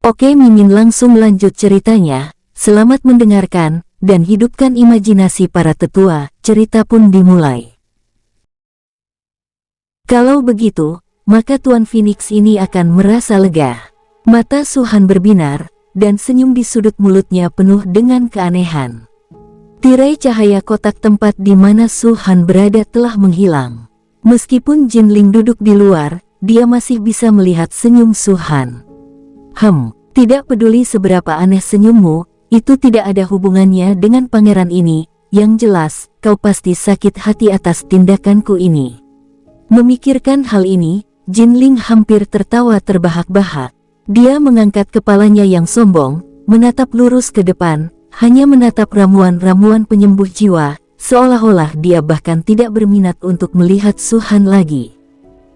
Oke, Mimin langsung lanjut ceritanya. Selamat mendengarkan, dan hidupkan imajinasi para tetua. Cerita pun dimulai. Kalau begitu, maka Tuan Phoenix ini akan merasa lega. Mata Su-han berbinar, dan senyum di sudut mulutnya penuh dengan keanehan. Tirai cahaya kotak tempat di mana Su-han berada telah menghilang. Meskipun Jinling duduk di luar, dia masih bisa melihat senyum Su-han. Tidak peduli seberapa aneh senyummu, itu tidak ada hubungannya dengan pangeran ini. Yang jelas, kau pasti sakit hati atas tindakanku ini. Memikirkan hal ini, Jinling hampir tertawa terbahak-bahak. Dia mengangkat kepalanya yang sombong, menatap lurus ke depan, hanya menatap ramuan-ramuan penyembuh jiwa, seolah-olah dia bahkan tidak berminat untuk melihat Su-han lagi.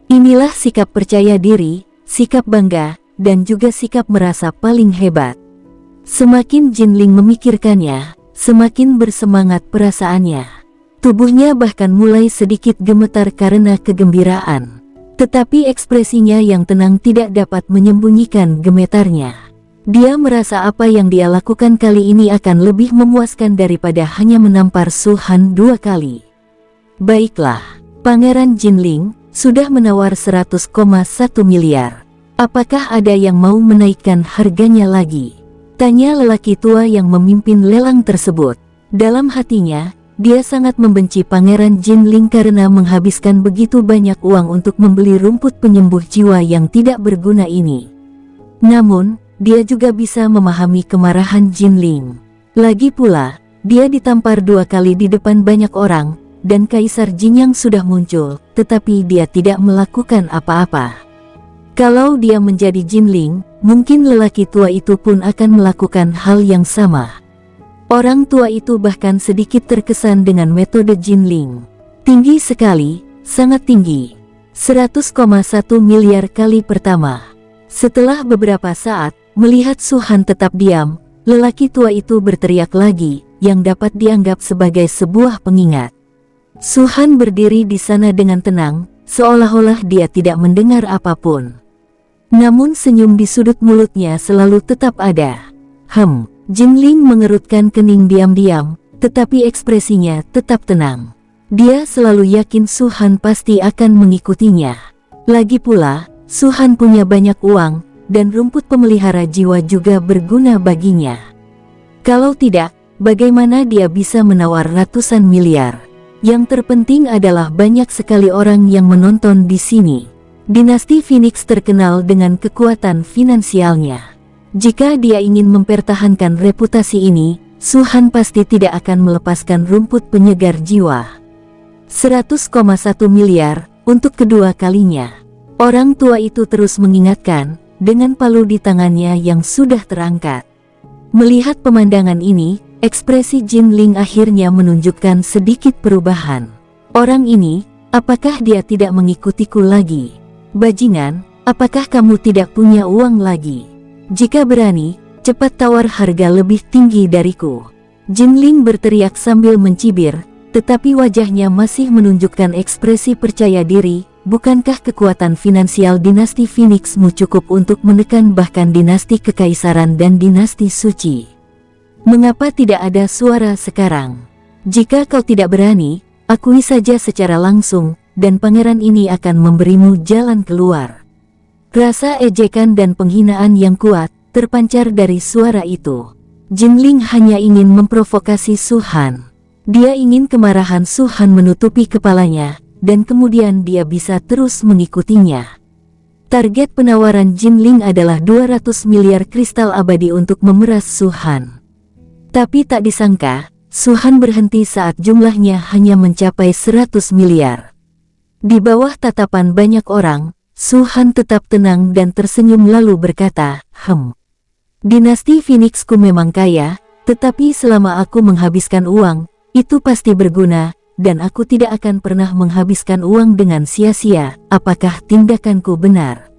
Inilah sikap percaya diri, sikap bangga, dan juga sikap merasa paling hebat. Semakin Jinling memikirkannya, semakin bersemangat perasaannya. Tubuhnya bahkan mulai sedikit gemetar karena kegembiraan. Tetapi ekspresinya yang tenang tidak dapat menyembunyikan gemetarnya. Dia merasa apa yang dia lakukan kali ini akan lebih memuaskan daripada hanya menampar Su-han 2 kali. Baiklah, Pangeran Jinling sudah menawar 100,1 miliar. Apakah ada yang mau menaikkan harganya lagi? Tanya lelaki tua yang memimpin lelang tersebut. Dalam hatinya, dia sangat membenci Pangeran Jinling karena menghabiskan begitu banyak uang untuk membeli rumput penyembuh jiwa yang tidak berguna ini. Namun, dia juga bisa memahami kemarahan Jinling. Lagi pula, dia ditampar 2 kali di depan banyak orang, dan Kaisar Jin yang sudah muncul, tetapi dia tidak melakukan apa-apa. Kalau dia menjadi Jinling, mungkin lelaki tua itu pun akan melakukan hal yang sama. Orang tua itu bahkan sedikit terkesan dengan metode Jinling. Tinggi sekali, sangat tinggi. 100,1 miliar kali pertama. Setelah beberapa saat, melihat Su-han tetap diam, lelaki tua itu berteriak lagi, yang dapat dianggap sebagai sebuah pengingat. Su-han berdiri di sana dengan tenang, seolah-olah dia tidak mendengar apapun. Namun senyum di sudut mulutnya selalu tetap ada. Jinling mengerutkan kening diam-diam, tetapi ekspresinya tetap tenang. Dia selalu yakin Su-han pasti akan mengikutinya. Lagi pula, Su-han punya banyak uang, dan rumput pemelihara jiwa juga berguna baginya. Kalau tidak, bagaimana dia bisa menawar ratusan miliar? Yang terpenting adalah banyak sekali orang yang menonton di sini. Dinasti Phoenix terkenal dengan kekuatan finansialnya. Jika dia ingin mempertahankan reputasi ini, Su-han pasti tidak akan melepaskan rumput penyegar jiwa. 100,1 miliar, untuk kedua kalinya. Orang tua itu terus mengingatkan, dengan palu di tangannya yang sudah terangkat. Melihat pemandangan ini, ekspresi Jinling akhirnya menunjukkan sedikit perubahan. Orang ini, apakah dia tidak mengikutiku lagi? Bajingan, apakah kamu tidak punya uang lagi? Jika berani, cepat tawar harga lebih tinggi dariku. Jinling berteriak sambil mencibir, tetapi wajahnya masih menunjukkan ekspresi percaya diri. Bukankah kekuatan finansial dinasti Phoenixmu cukup untuk menekan bahkan dinasti kekaisaran dan dinasti suci? Mengapa tidak ada suara sekarang? Jika kau tidak berani, akui saja secara langsung, dan pangeran ini akan memberimu jalan keluar. Rasa ejekan dan penghinaan yang kuat terpancar dari suara itu. Jinling hanya ingin memprovokasi Su-han. Dia ingin kemarahan Su-han menutupi kepalanya, dan kemudian dia bisa terus mengikutinya. Target penawaran Jinling adalah 200 miliar kristal abadi untuk memeras Su-han. Tapi tak disangka, Su-han berhenti saat jumlahnya hanya mencapai 100 miliar. Di bawah tatapan banyak orang, Su-han tetap tenang dan tersenyum lalu berkata, Dinasti Phoenixku memang kaya, tetapi selama aku menghabiskan uang, itu pasti berguna, dan aku tidak akan pernah menghabiskan uang dengan sia-sia. Apakah tindakanku benar?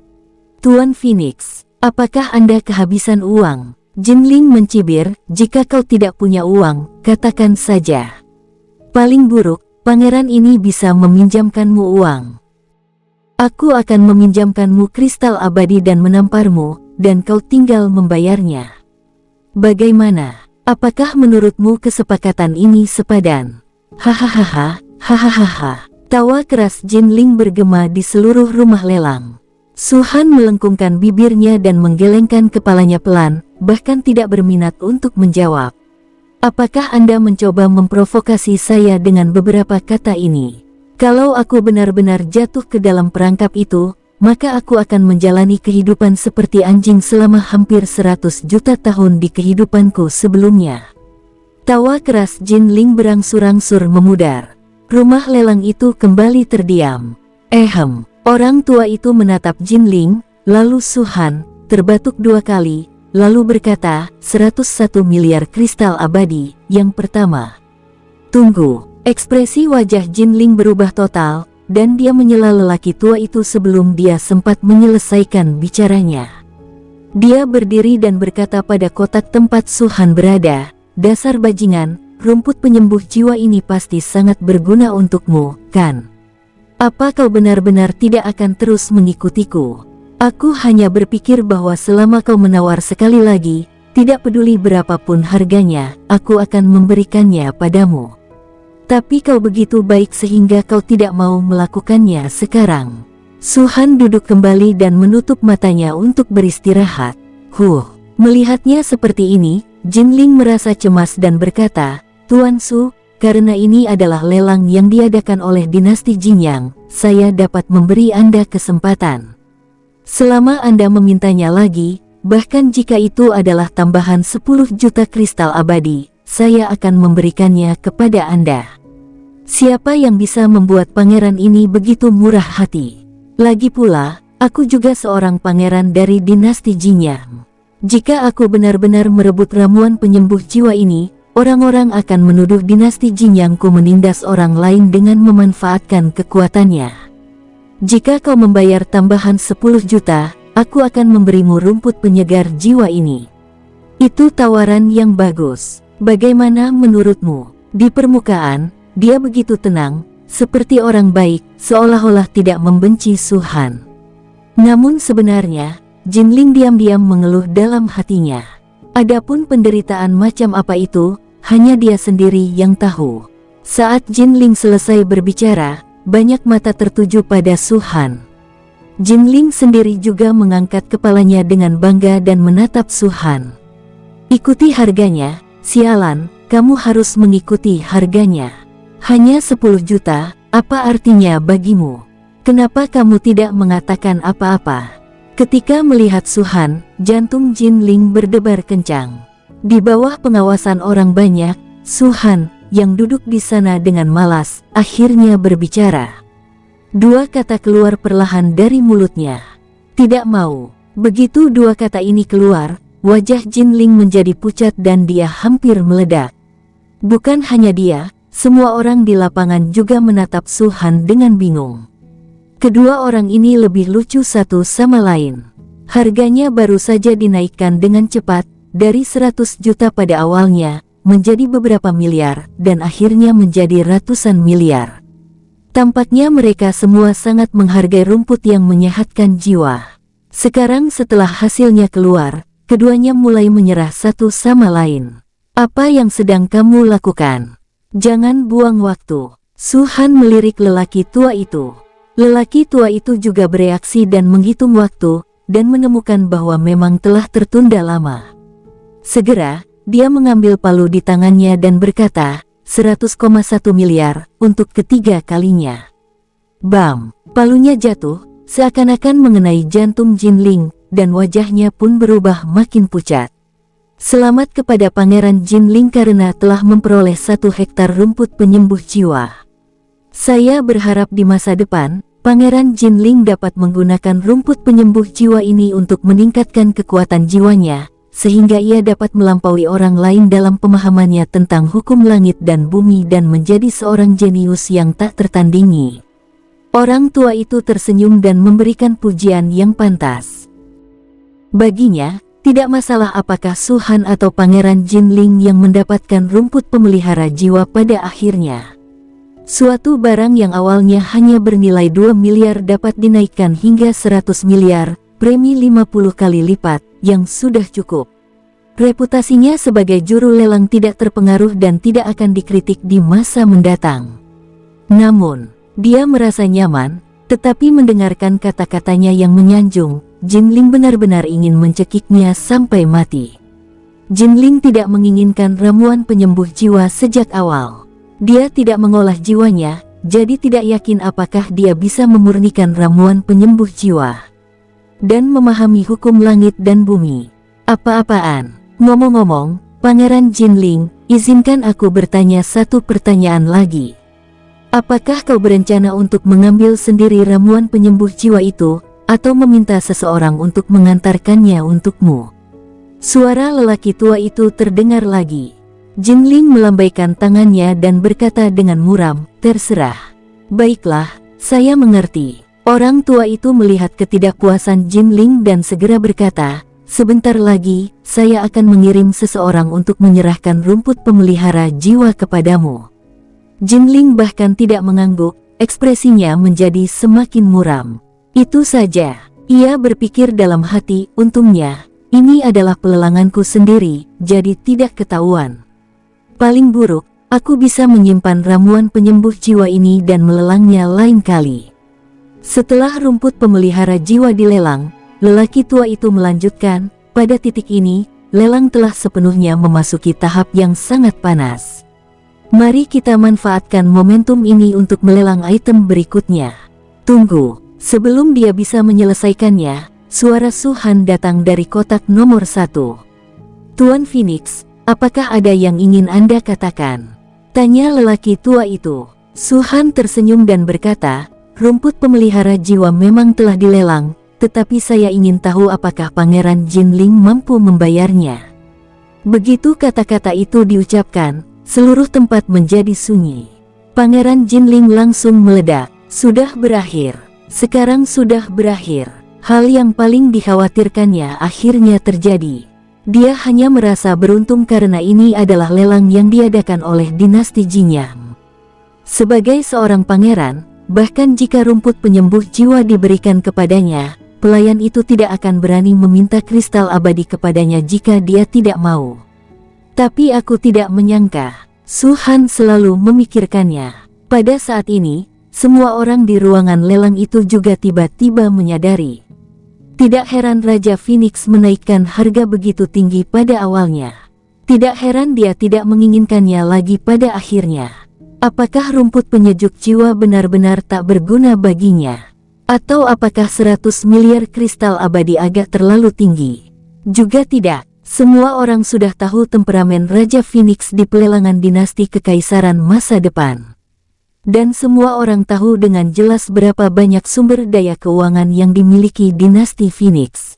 Tuan Phoenix, apakah Anda kehabisan uang? Jinling mencibir, jika kau tidak punya uang, katakan saja. Paling buruk, pangeran ini bisa meminjamkanmu uang. Aku akan meminjamkanmu kristal abadi dan menamparmu, dan kau tinggal membayarnya. Bagaimana? Apakah menurutmu kesepakatan ini sepadan? Hahaha, hahaha. Tawa keras Jin Ling bergema di seluruh rumah lelang. Su Han melengkungkan bibirnya dan menggelengkan kepalanya pelan, bahkan tidak berminat untuk menjawab. Apakah Anda mencoba memprovokasi saya dengan beberapa kata ini? Kalau aku benar-benar jatuh ke dalam perangkap itu, maka aku akan menjalani kehidupan seperti anjing selama hampir 100 juta tahun di kehidupanku sebelumnya. Tawa keras Jin Ling berangsur-angsur memudar. Rumah lelang itu kembali terdiam. Orang tua itu menatap Jin Ling, lalu Su Han, terbatuk 2 kali, lalu berkata, 101 miliar kristal abadi, yang pertama. Tunggu, ekspresi wajah Jin Ling berubah total, dan dia menyela lelaki tua itu sebelum dia sempat menyelesaikan bicaranya. Dia berdiri dan berkata pada kotak tempat Su Han berada, dasar bajingan, rumput penyembuh jiwa ini pasti sangat berguna untukmu, kan? Apa kau benar-benar tidak akan terus mengikutiku? Aku hanya berpikir bahwa selama kau menawar sekali lagi, tidak peduli berapapun harganya, aku akan memberikannya padamu. Tapi kau begitu baik sehingga kau tidak mau melakukannya sekarang. Su Han duduk kembali dan menutup matanya untuk beristirahat. Melihatnya seperti ini, Jin Ling merasa cemas dan berkata, Tuan Su, karena ini adalah lelang yang diadakan oleh dinasti Jingyang, saya dapat memberi Anda kesempatan. Selama Anda memintanya lagi, bahkan jika itu adalah tambahan 10 juta kristal abadi, saya akan memberikannya kepada Anda. Siapa yang bisa membuat pangeran ini begitu murah hati? Lagi pula, aku juga seorang pangeran dari dinasti Jingyang. Jika aku benar-benar merebut ramuan penyembuh jiwa ini, orang-orang akan menuduh dinasti Jingyangku menindas orang lain dengan memanfaatkan kekuatannya. Jika kau membayar tambahan 10 juta, aku akan memberimu rumput penyegar jiwa ini. Itu tawaran yang bagus. Bagaimana menurutmu? Di permukaan, dia begitu tenang, seperti orang baik, seolah-olah tidak membenci Su Han. Namun sebenarnya, Jin Ling diam-diam mengeluh dalam hatinya. Adapun penderitaan macam apa itu, hanya dia sendiri yang tahu. Saat Jin Ling selesai berbicara, banyak mata tertuju pada Su Han. Jin Ling sendiri juga mengangkat kepalanya dengan bangga dan menatap Su Han. Ikuti harganya, sialan, kamu harus mengikuti harganya. Hanya 10 juta, apa artinya bagimu? Kenapa kamu tidak mengatakan apa-apa? Ketika melihat Su Han, jantung Jin Ling berdebar kencang. Di bawah pengawasan orang banyak, Su Han, yang duduk di sana dengan malas, akhirnya berbicara. 2 kata keluar perlahan dari mulutnya. Tidak mau. Begitu 2 kata ini keluar, wajah Jin Ling menjadi pucat dan dia hampir meledak. Bukan hanya dia, semua orang di lapangan juga menatap Su Han dengan bingung. Kedua orang ini lebih lucu satu sama lain. Harganya baru saja dinaikkan dengan cepat, dari 100 juta pada awalnya, menjadi beberapa miliar, dan akhirnya menjadi ratusan miliar. Tampaknya mereka semua sangat menghargai rumput yang menyehatkan jiwa. Sekarang setelah hasilnya keluar, keduanya mulai menyerah satu sama lain. Apa yang sedang kamu lakukan? Jangan buang waktu. Su Han melirik lelaki tua itu. Lelaki tua itu juga bereaksi dan menghitung waktu, dan menemukan bahwa memang telah tertunda lama. Segera, dia mengambil palu di tangannya dan berkata, 100,1 miliar, untuk ketiga kalinya. Bam! Palunya jatuh, seakan-akan mengenai jantung Jin Ling, dan wajahnya pun berubah makin pucat. Selamat kepada Pangeran Jin Ling karena telah memperoleh 1 hektar rumput penyembuh jiwa. Saya berharap di masa depan, Pangeran Jin Ling dapat menggunakan rumput penyembuh jiwa ini untuk meningkatkan kekuatan jiwanya, sehingga ia dapat melampaui orang lain dalam pemahamannya tentang hukum langit dan bumi dan menjadi seorang jenius yang tak tertandingi. Orang tua itu tersenyum dan memberikan pujian yang pantas. Baginya, tidak masalah apakah Su Han atau Pangeran Jin Ling yang mendapatkan rumput pemelihara jiwa pada akhirnya. Suatu barang yang awalnya hanya bernilai 2 miliar dapat dinaikkan hingga 100 miliar, premi 50 kali lipat, yang sudah cukup. Reputasinya sebagai juru lelang tidak terpengaruh dan tidak akan dikritik di masa mendatang. Namun, dia merasa nyaman, tetapi mendengarkan kata-katanya yang menyanjung, Jinling benar-benar ingin mencekiknya sampai mati. Jinling tidak menginginkan ramuan penyembuh jiwa sejak awal. Dia tidak mengolah jiwanya, jadi tidak yakin apakah dia bisa memurnikan ramuan penyembuh jiwa dan memahami hukum langit dan bumi. Apa-apaan? Ngomong-ngomong, Pangeran Jinling, izinkan aku bertanya satu pertanyaan lagi. Apakah kau berencana untuk mengambil sendiri ramuan penyembuh jiwa itu, atau meminta seseorang untuk mengantarkannya untukmu? Suara lelaki tua itu terdengar lagi. Jinling melambaikan tangannya dan berkata dengan muram, "Terserah." "Baiklah, saya mengerti." Orang tua itu melihat ketidakpuasan Jinling dan segera berkata, "Sebentar lagi, saya akan mengirim seseorang untuk menyerahkan rumput pemelihara jiwa kepadamu." Jinling bahkan tidak mengangguk, ekspresinya menjadi semakin muram. Itu saja, ia berpikir dalam hati, untungnya, ini adalah pelelanganku sendiri, jadi tidak ketahuan. Paling buruk, aku bisa menyimpan ramuan penyembuh jiwa ini dan melelangnya lain kali. Setelah rumput pemelihara jiwa dilelang, lelaki tua itu melanjutkan, pada titik ini, lelang telah sepenuhnya memasuki tahap yang sangat panas. Mari kita manfaatkan momentum ini untuk melelang item berikutnya. Tunggu, sebelum dia bisa menyelesaikannya, suara Suhan datang dari kotak nomor 1. "Tuan Phoenix, apakah ada yang ingin Anda katakan?" tanya lelaki tua itu. Suhan tersenyum dan berkata, "Rumput pemelihara jiwa memang telah dilelang, tetapi saya ingin tahu apakah Pangeran Jinling mampu membayarnya." Begitu kata-kata itu diucapkan, seluruh tempat menjadi sunyi. Pangeran Jinling langsung meledak. Sudah berakhir. Sekarang sudah berakhir. Hal yang paling dikhawatirkannya akhirnya terjadi. Dia hanya merasa beruntung karena ini adalah lelang yang diadakan oleh dinasti Jinyang. Sebagai seorang pangeran, bahkan jika rumput penyembuh jiwa diberikan kepadanya, pelayan itu tidak akan berani meminta kristal abadi kepadanya jika dia tidak mau. Tapi aku tidak menyangka, Suhan selalu memikirkannya. Pada saat ini, semua orang di ruangan lelang itu juga tiba-tiba menyadari. Tidak heran Raja Phoenix menaikkan harga begitu tinggi pada awalnya. Tidak heran dia tidak menginginkannya lagi pada akhirnya. Apakah rumput penyejuk jiwa benar-benar tak berguna baginya? Atau apakah 100 miliar kristal abadi agak terlalu tinggi? Juga tidak. Semua orang sudah tahu temperamen Raja Phoenix di pelelangan dinasti kekaisaran masa depan. Dan semua orang tahu dengan jelas berapa banyak sumber daya keuangan yang dimiliki dinasti Phoenix.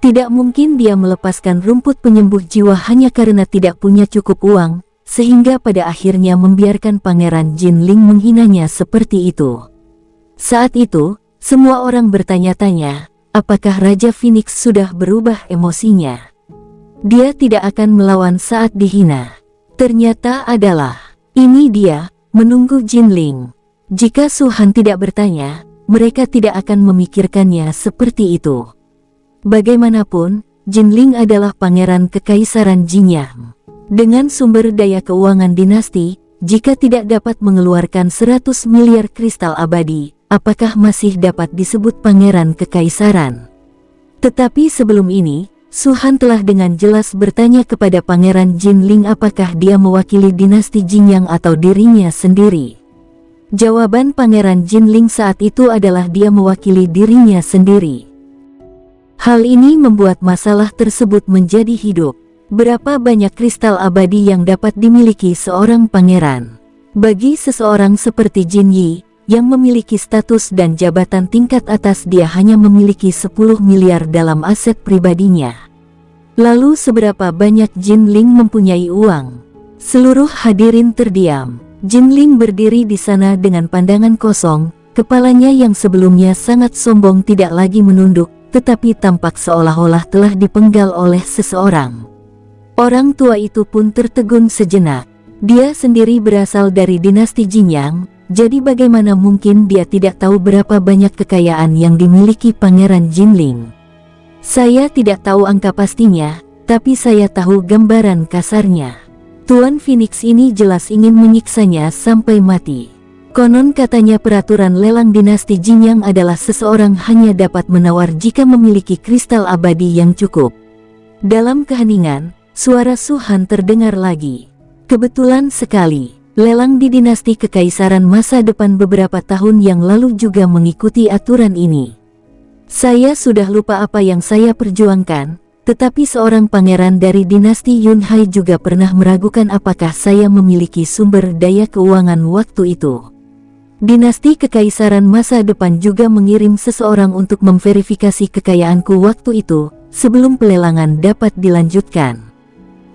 Tidak mungkin dia melepaskan rumput penyembuh jiwa hanya karena tidak punya cukup uang, sehingga pada akhirnya membiarkan Pangeran Jinling menghinanya seperti itu. Saat itu, semua orang bertanya-tanya, apakah Raja Phoenix sudah berubah emosinya? Dia tidak akan melawan saat dihina. Ternyata adalah, ini dia, menunggu Jinling. Jika Suhan tidak bertanya, mereka tidak akan memikirkannya seperti itu. Bagaimanapun, Jinling adalah pangeran kekaisaran Jinyang. Dengan sumber daya keuangan dinasti, jika tidak dapat mengeluarkan 100 miliar kristal abadi, apakah masih dapat disebut pangeran kekaisaran? Tetapi sebelum ini, Suhan telah dengan jelas bertanya kepada Pangeran Jinling apakah dia mewakili dinasti Jinyang atau dirinya sendiri. Jawaban Pangeran Jinling saat itu adalah dia mewakili dirinya sendiri. Hal ini membuat masalah tersebut menjadi hidup. Berapa banyak kristal abadi yang dapat dimiliki seorang pangeran? Bagi seseorang seperti Jin Yi, yang memiliki status dan jabatan tingkat atas, dia hanya memiliki 10 miliar dalam aset pribadinya. Lalu seberapa banyak Jinling mempunyai uang? Seluruh hadirin terdiam. Jinling berdiri di sana dengan pandangan kosong, kepalanya yang sebelumnya sangat sombong tidak lagi menunduk, tetapi tampak seolah-olah telah dipenggal oleh seseorang. Orang tua itu pun tertegun sejenak. Dia sendiri berasal dari dinasti Jinyang, jadi bagaimana mungkin dia tidak tahu berapa banyak kekayaan yang dimiliki Pangeran Jinling? Saya tidak tahu angka pastinya, tapi saya tahu gambaran kasarnya. Tuan Phoenix ini jelas ingin menyiksanya sampai mati. Konon katanya peraturan lelang dinasti Jinyang adalah seseorang hanya dapat menawar jika memiliki kristal abadi yang cukup. Dalam keheningan, suara Su Han terdengar lagi. Kebetulan sekali, lelang di dinasti kekaisaran masa depan beberapa tahun yang lalu juga mengikuti aturan ini. Saya sudah lupa apa yang saya perjuangkan. Tetapi seorang pangeran dari dinasti Yunhai juga pernah meragukan apakah saya memiliki sumber daya keuangan waktu itu. Dinasti kekaisaran masa depan juga mengirim seseorang untuk memverifikasi kekayaanku waktu itu, sebelum pelelangan dapat dilanjutkan.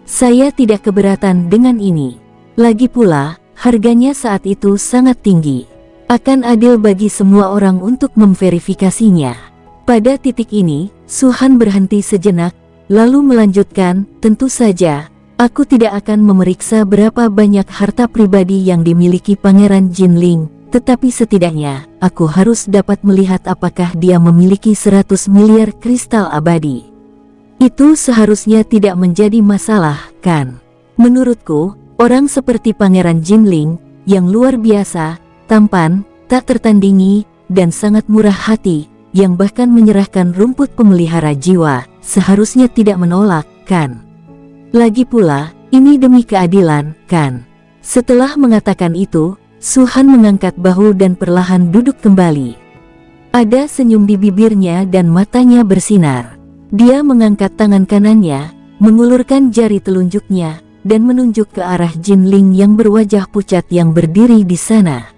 Saya tidak keberatan dengan ini. Lagi pula, harganya saat itu sangat tinggi. Akan adil bagi semua orang untuk memverifikasinya. Pada titik ini, Su Han berhenti sejenak, lalu melanjutkan, tentu saja, aku tidak akan memeriksa berapa banyak harta pribadi yang dimiliki Pangeran Jinling, tetapi setidaknya, aku harus dapat melihat apakah dia memiliki 100 miliar kristal abadi. Itu seharusnya tidak menjadi masalah, kan? Menurutku, orang seperti Pangeran Jinling, yang luar biasa, tampan, tak tertandingi, dan sangat murah hati, yang bahkan menyerahkan rumput pemelihara jiwa, seharusnya tidak menolak, kan? Lagi pula, ini demi keadilan, kan? Setelah mengatakan itu, Su Han mengangkat bahu dan perlahan duduk kembali. Ada senyum di bibirnya dan matanya bersinar. Dia mengangkat tangan kanannya, mengulurkan jari telunjuknya, dan menunjuk ke arah Jinling yang berwajah pucat yang berdiri di sana.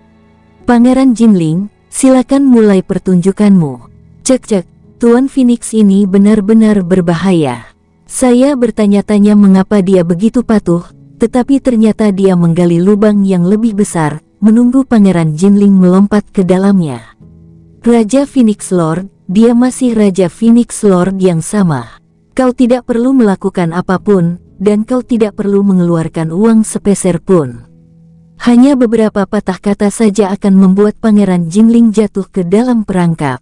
Pangeran Jinling, silakan mulai pertunjukanmu. Cek-cek, Tuan Phoenix ini benar-benar berbahaya. Saya bertanya-tanya mengapa dia begitu patuh, tetapi ternyata dia menggali lubang yang lebih besar, menunggu Pangeran Jinling melompat ke dalamnya. Raja Phoenix Lord, dia masih Raja Phoenix Lord yang sama. Kau tidak perlu melakukan apapun, dan kau tidak perlu mengeluarkan uang sepeser pun. Hanya beberapa patah kata saja akan membuat Pangeran Jinling jatuh ke dalam perangkap.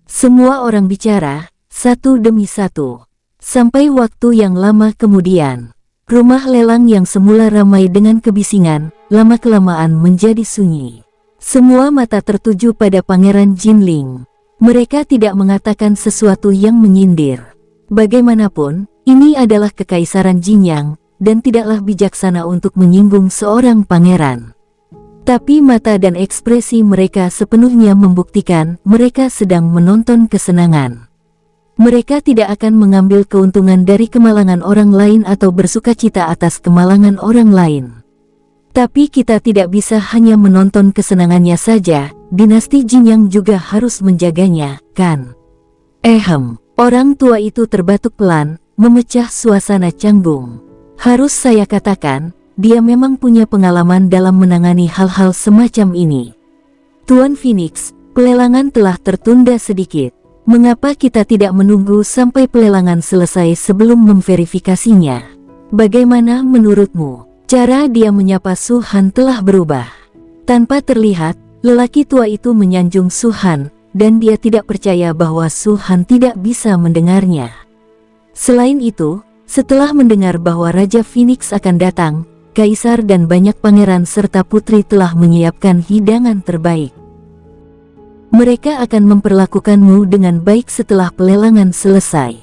Semua orang bicara, satu demi satu. Sampai waktu yang lama kemudian, rumah lelang yang semula ramai dengan kebisingan, lama-kelamaan menjadi sunyi. Semua mata tertuju pada Pangeran Jinling. Mereka tidak mengatakan sesuatu yang menyindir. Bagaimanapun, ini adalah kekaisaran Jinyang, dan tidaklah bijaksana untuk menyinggung seorang pangeran. Tapi mata dan ekspresi mereka sepenuhnya membuktikan mereka sedang menonton kesenangan. Mereka tidak akan mengambil keuntungan dari kemalangan orang lain atau bersukacita atas kemalangan orang lain. Tapi kita tidak bisa hanya menonton kesenangannya saja, dinasti Jinyang juga harus menjaganya, kan? Orang tua itu terbatuk pelan, memecah suasana canggung. Harus saya katakan, dia memang punya pengalaman dalam menangani hal-hal semacam ini. Tuan Phoenix, pelelangan telah tertunda sedikit. Mengapa kita tidak menunggu sampai pelelangan selesai sebelum memverifikasinya? Bagaimana menurutmu? Cara dia menyapa Su Han telah berubah. Tanpa terlihat, lelaki tua itu menyanjung Su Han, dan dia tidak percaya bahwa Su Han tidak bisa mendengarnya. Selain itu, setelah mendengar bahwa Raja Phoenix akan datang, Kaisar dan banyak pangeran serta putri telah menyiapkan hidangan terbaik. Mereka akan memperlakukanmu dengan baik setelah pelelangan selesai.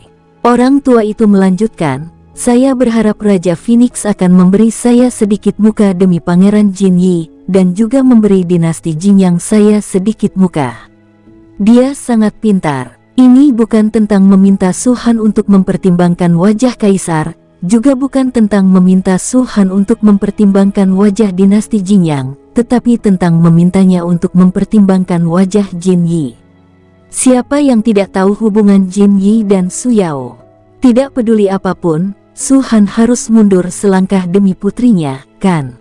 Orang tua itu melanjutkan, saya berharap Raja Phoenix akan memberi saya sedikit muka demi Pangeran Jin Yi, dan juga memberi dinasti Jinyang saya sedikit muka. Dia sangat pintar. Ini bukan tentang meminta Su Han untuk mempertimbangkan wajah Kaisar, juga bukan tentang meminta Su Han untuk mempertimbangkan wajah dinasti Jinyang, tetapi tentang memintanya untuk mempertimbangkan wajah Jin Yi. Siapa yang tidak tahu hubungan Jin Yi dan Su Yao? Tidak peduli apapun, Su Han harus mundur selangkah demi putrinya, kan?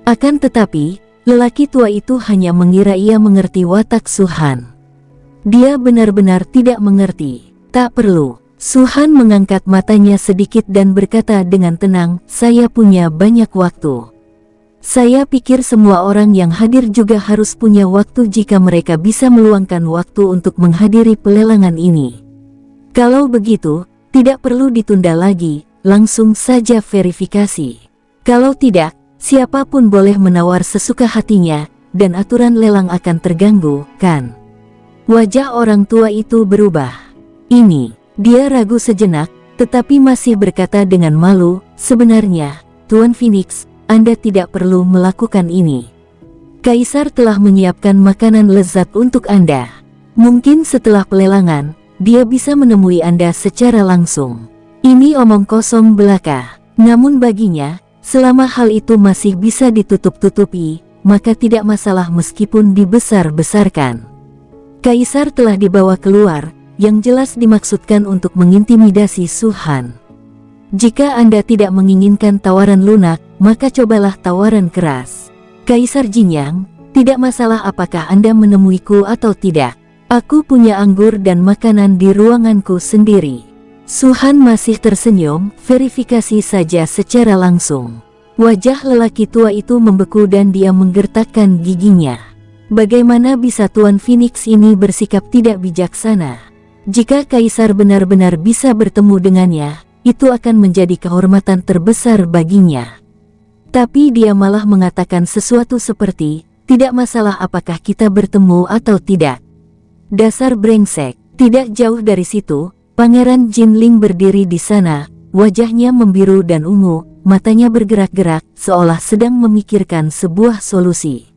Akan tetapi, lelaki tua itu hanya mengira ia mengerti watak Su Han. Dia benar-benar tidak mengerti. Tak perlu. Su Han mengangkat matanya sedikit dan berkata dengan tenang, saya punya banyak waktu. Saya pikir semua orang yang hadir juga harus punya waktu jika mereka bisa meluangkan waktu untuk menghadiri pelelangan ini. Kalau begitu, tidak perlu ditunda lagi, langsung saja verifikasi. Kalau tidak, siapapun boleh menawar sesuka hatinya, dan aturan lelang akan terganggu, kan? Wajah orang tua itu berubah. Dia ragu sejenak, tetapi masih berkata dengan malu, "Sebenarnya, Tuan Phoenix, Anda tidak perlu melakukan ini. Kaisar telah menyiapkan makanan lezat untuk Anda. Mungkin setelah pelelangan, dia bisa menemui Anda secara langsung." Ini omong kosong belaka. Namun baginya, selama hal itu masih bisa ditutup-tutupi, maka tidak masalah meskipun dibesar-besarkan. Kaisar telah dibawa keluar, yang jelas dimaksudkan untuk mengintimidasi Su Han. Jika Anda tidak menginginkan tawaran lunak, maka cobalah tawaran keras. Kaisar Jinyang, tidak masalah apakah Anda menemuiku atau tidak. Aku punya anggur dan makanan di ruanganku sendiri. Su Han masih tersenyum, verifikasi saja secara langsung. Wajah lelaki tua itu membeku dan dia menggertakkan giginya. Bagaimana bisa Tuan Phoenix ini bersikap tidak bijaksana? Jika Kaisar benar-benar bisa bertemu dengannya, itu akan menjadi kehormatan terbesar baginya. Tapi dia malah mengatakan sesuatu seperti, "Tidak masalah apakah kita bertemu atau tidak." Dasar brengsek. Tidak jauh dari situ, Pangeran Jinling berdiri di sana, wajahnya membiru dan ungu, matanya bergerak-gerak, seolah sedang memikirkan sebuah solusi.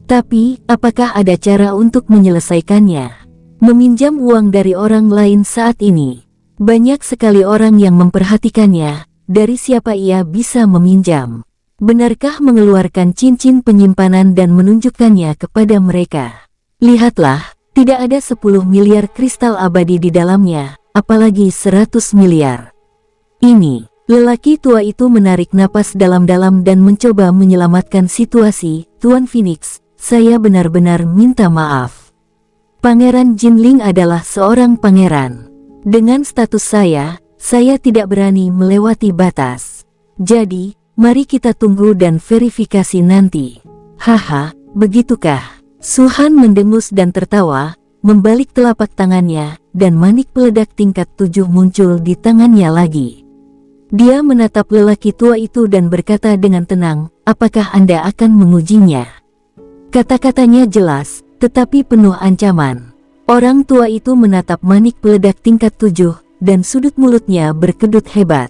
Tapi, apakah ada cara untuk menyelesaikannya? Meminjam uang dari orang lain saat ini. Banyak sekali orang yang memperhatikannya, dari siapa ia bisa meminjam. Benarkah mengeluarkan cincin penyimpanan dan menunjukkannya kepada mereka? Lihatlah, tidak ada 10 miliar kristal abadi di dalamnya, apalagi 100 miliar. Lelaki tua itu menarik napas dalam-dalam dan mencoba menyelamatkan situasi. "Tuan Phoenix, saya benar-benar minta maaf. Pangeran Jinling adalah seorang pangeran. Dengan status saya tidak berani melewati batas. Jadi, mari kita tunggu dan verifikasi nanti." "Haha, begitukah?" Su Han mendengus dan tertawa, membalik telapak tangannya, dan manik peledak tingkat 7 muncul di tangannya lagi. Dia menatap lelaki tua itu dan berkata dengan tenang, "Apakah Anda akan mengujinya?" Kata-katanya jelas, tetapi penuh ancaman. Orang tua itu menatap manik peledak tingkat 7, dan sudut mulutnya berkedut hebat.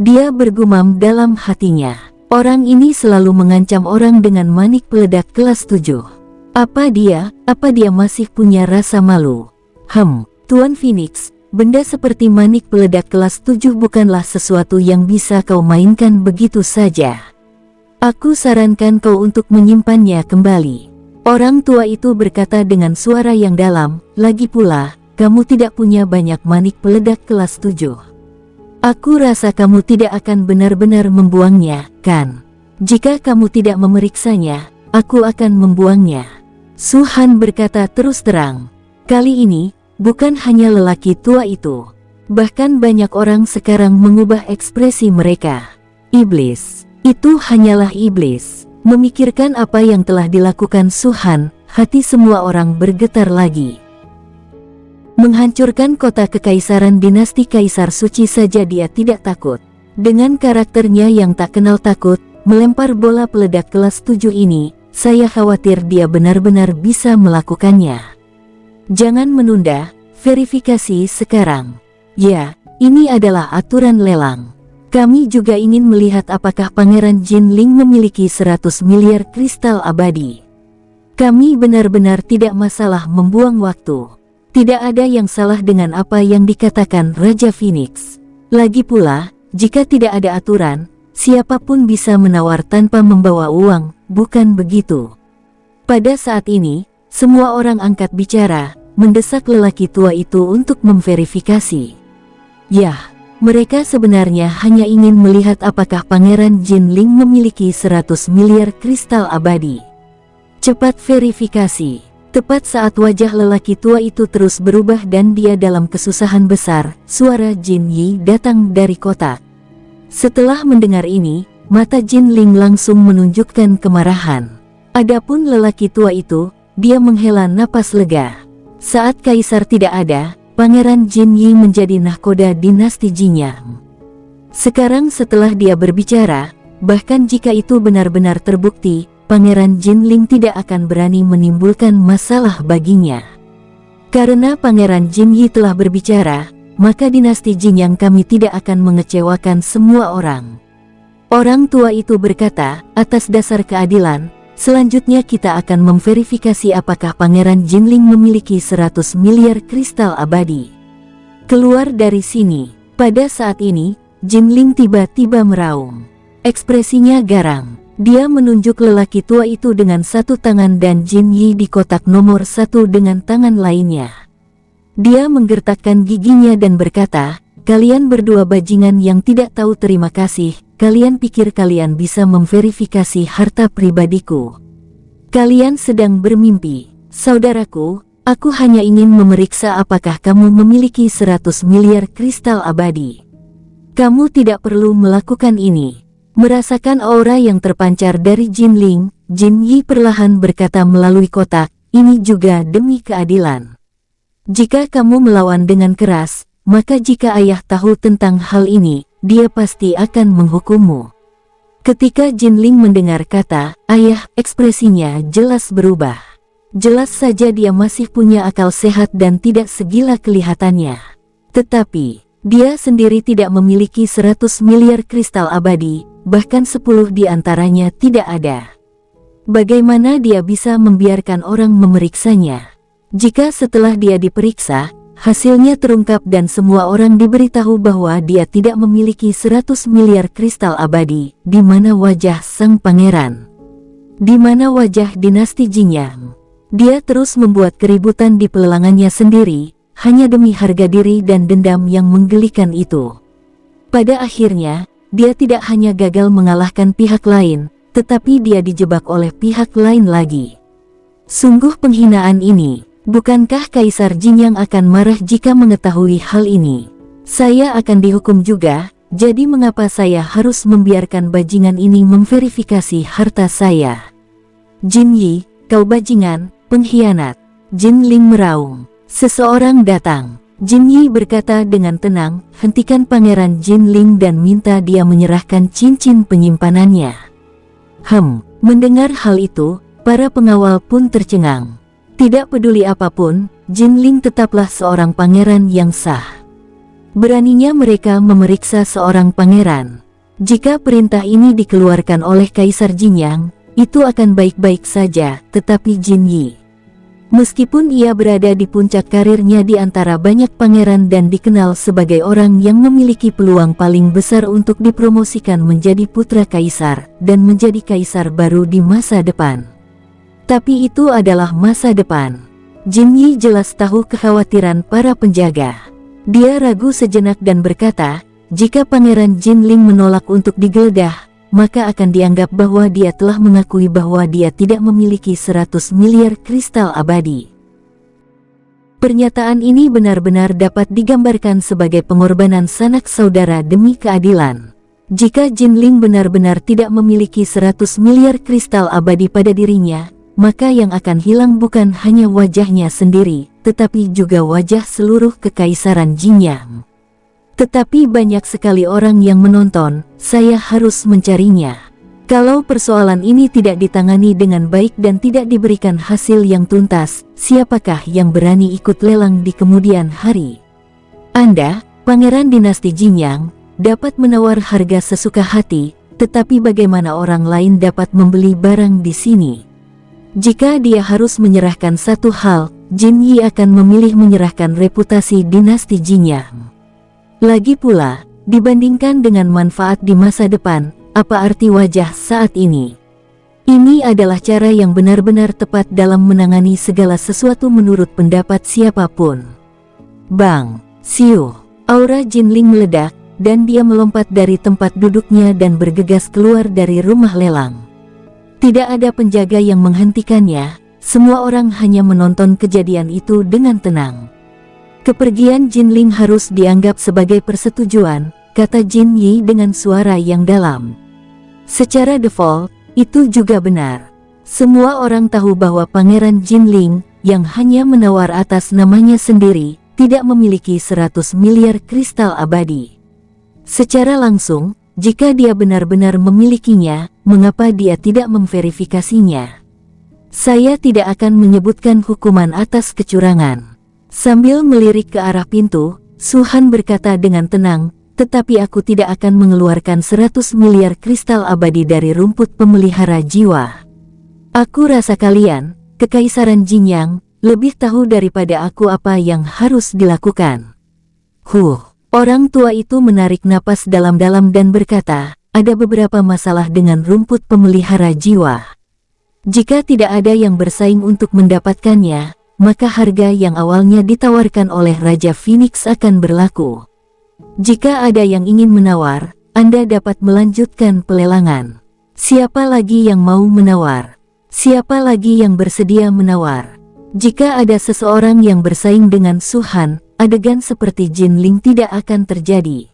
Dia bergumam dalam hatinya, "Orang ini selalu mengancam orang dengan manik peledak kelas 7. Apa dia masih punya rasa malu?" Tuan Phoenix, benda seperti manik peledak kelas 7 bukanlah sesuatu yang bisa kau mainkan begitu saja. Aku sarankan kau untuk menyimpannya kembali." Orang tua itu berkata dengan suara yang dalam, "Lagi pula, kamu tidak punya banyak manik peledak kelas 7. Aku rasa kamu tidak akan benar-benar membuangnya, kan? Jika kamu tidak memeriksanya, aku akan membuangnya." Su Han berkata terus terang. Kali ini, bukan hanya lelaki tua itu. Bahkan banyak orang sekarang mengubah ekspresi mereka. Iblis. Itu hanyalah iblis. Memikirkan apa yang telah dilakukan Su Han, hati semua orang bergetar lagi. Menghancurkan kota kekaisaran dinasti Kaisar Suci saja dia tidak takut. Dengan karakternya yang tak kenal takut, melempar bola peledak kelas 7 ini, saya khawatir dia benar-benar bisa melakukannya. Jangan menunda, verifikasi sekarang. Ya, ini adalah aturan lelang. Kami juga ingin melihat apakah Pangeran Jinling memiliki 100 miliar kristal abadi. Kami benar-benar tidak masalah membuang waktu. Tidak ada yang salah dengan apa yang dikatakan Raja Phoenix. Lagi pula, jika tidak ada aturan, siapapun bisa menawar tanpa membawa uang, bukan begitu? Pada saat ini, semua orang angkat bicara, mendesak lelaki tua itu untuk memverifikasi. Yah, mereka sebenarnya hanya ingin melihat apakah Pangeran Jinling memiliki 100 miliar kristal abadi. Cepat verifikasi. Tepat saat wajah lelaki tua itu terus berubah dan dia dalam kesusahan besar, suara Jin Yi datang dari kotak. Setelah mendengar ini, mata Jinling langsung menunjukkan kemarahan. Adapun lelaki tua itu, dia menghela napas lega. Saat Kaisar tidak ada, Pangeran Jin Yi menjadi nahkoda dinasti Jinyang. Sekarang setelah dia berbicara, bahkan jika itu benar-benar terbukti, Pangeran Jinling tidak akan berani menimbulkan masalah baginya. Karena Pangeran Jin Yi telah berbicara, maka dinasti Jinyang kami tidak akan mengecewakan semua orang. Orang tua itu berkata, atas dasar keadilan, selanjutnya kita akan memverifikasi apakah Pangeran Jinling memiliki 100 miliar kristal abadi. Keluar dari sini. Pada saat ini, Jinling tiba-tiba meraung. Ekspresinya garang. Dia menunjuk lelaki tua itu dengan satu tangan dan Jin Yi di kotak nomor 1 dengan tangan lainnya. Dia menggertakkan giginya dan berkata, kalian berdua bajingan yang tidak tahu terima kasih, kalian pikir kalian bisa memverifikasi harta pribadiku. Kalian sedang bermimpi. Saudaraku, aku hanya ingin memeriksa apakah kamu memiliki 100 miliar kristal abadi. Kamu tidak perlu melakukan ini. Merasakan aura yang terpancar dari Jinling, Jin Yi perlahan berkata melalui kotak, ini juga demi keadilan. Jika kamu melawan dengan keras, maka jika ayah tahu tentang hal ini, dia pasti akan menghukummu. Ketika Jinling mendengar kata ayah, ekspresinya jelas berubah. Jelas saja dia masih punya akal sehat dan tidak segila kelihatannya. Tetapi, dia sendiri tidak memiliki 100 miliar kristal abadi, bahkan 10 di antaranya tidak ada. Bagaimana dia bisa membiarkan orang memeriksanya? Jika setelah dia diperiksa, hasilnya terungkap dan semua orang diberitahu bahwa dia tidak memiliki 100 miliar kristal abadi, di mana wajah sang pangeran? Di mana wajah dinasti Jinyang? Dia terus membuat keributan di pelelangannya sendiri, hanya demi harga diri dan dendam yang menggelikan itu. Pada akhirnya, dia tidak hanya gagal mengalahkan pihak lain, tetapi dia dijebak oleh pihak lain lagi. Sungguh penghinaan ini. Bukankah Kaisar Jinyang akan marah jika mengetahui hal ini? Saya akan dihukum juga, jadi mengapa saya harus membiarkan bajingan ini memverifikasi harta saya? Jin Yi, kau bajingan, pengkhianat. Jinling meraung. Seseorang datang. Jin Yi berkata dengan tenang, hentikan Pangeran Jinling dan minta dia menyerahkan cincin penyimpanannya. Mendengar hal itu, para pengawal pun tercengang. Tidak peduli apapun, Jinling tetaplah seorang pangeran yang sah. Beraninya mereka memeriksa seorang pangeran. Jika perintah ini dikeluarkan oleh Kaisar Jinyang, itu akan baik-baik saja, tetapi Jin Yi, meskipun ia berada di puncak karirnya di antara banyak pangeran dan dikenal sebagai orang yang memiliki peluang paling besar untuk dipromosikan menjadi putra kaisar dan menjadi kaisar baru di masa depan. Tapi itu adalah masa depan. Jin Yi jelas tahu kekhawatiran para penjaga. Dia ragu sejenak dan berkata, jika Pangeran Jinling menolak untuk digeledah, maka akan dianggap bahwa dia telah mengakui bahwa dia tidak memiliki 100 miliar kristal abadi. Pernyataan ini benar-benar dapat digambarkan sebagai pengorbanan sanak saudara demi keadilan. Jika Jinling benar-benar tidak memiliki 100 miliar kristal abadi pada dirinya, maka yang akan hilang bukan hanya wajahnya sendiri, tetapi juga wajah seluruh kekaisaran Jinyang. Tetapi banyak sekali orang yang menonton, saya harus mencarinya. Kalau persoalan ini tidak ditangani dengan baik dan tidak diberikan hasil yang tuntas, siapakah yang berani ikut lelang di kemudian hari? Anda, Pangeran Dinasti Jinyang, dapat menawar harga sesuka hati, tetapi bagaimana orang lain dapat membeli barang di sini? Jika dia harus menyerahkan satu hal, Jin Yi akan memilih menyerahkan reputasi dinasti Jinyang. Lagi pula, dibandingkan dengan manfaat di masa depan, apa arti wajah saat ini? Ini adalah cara yang benar-benar tepat dalam menangani segala sesuatu menurut pendapat siapapun. Bang, siu, aura Jinling meledak, dan dia melompat dari tempat duduknya dan bergegas keluar dari rumah lelang. Tidak ada penjaga yang menghentikannya, semua orang hanya menonton kejadian itu dengan tenang. Kepergian Jinling harus dianggap sebagai persetujuan, kata Jin Yi dengan suara yang dalam. Secara default, itu juga benar. Semua orang tahu bahwa Pangeran Jinling, yang hanya menawar atas namanya sendiri, tidak memiliki 100 miliar kristal abadi. Secara langsung, jika dia benar-benar memilikinya, mengapa dia tidak memverifikasinya? Saya tidak akan menyebutkan hukuman atas kecurangan. Sambil melirik ke arah pintu, Su Han berkata dengan tenang, tetapi aku tidak akan mengeluarkan 100 miliar kristal abadi dari rumput pemelihara jiwa. Aku rasa kalian, Kekaisaran Jinyang, lebih tahu daripada aku apa yang harus dilakukan. Orang tua itu menarik napas dalam-dalam dan berkata, ada beberapa masalah dengan rumput pemelihara jiwa. Jika tidak ada yang bersaing untuk mendapatkannya, maka harga yang awalnya ditawarkan oleh Raja Phoenix akan berlaku. Jika ada yang ingin menawar, Anda dapat melanjutkan pelelangan. Siapa lagi yang mau menawar? Siapa lagi yang bersedia menawar? Jika ada seseorang yang bersaing dengan Su Han, adegan seperti Jin Ling tidak akan terjadi.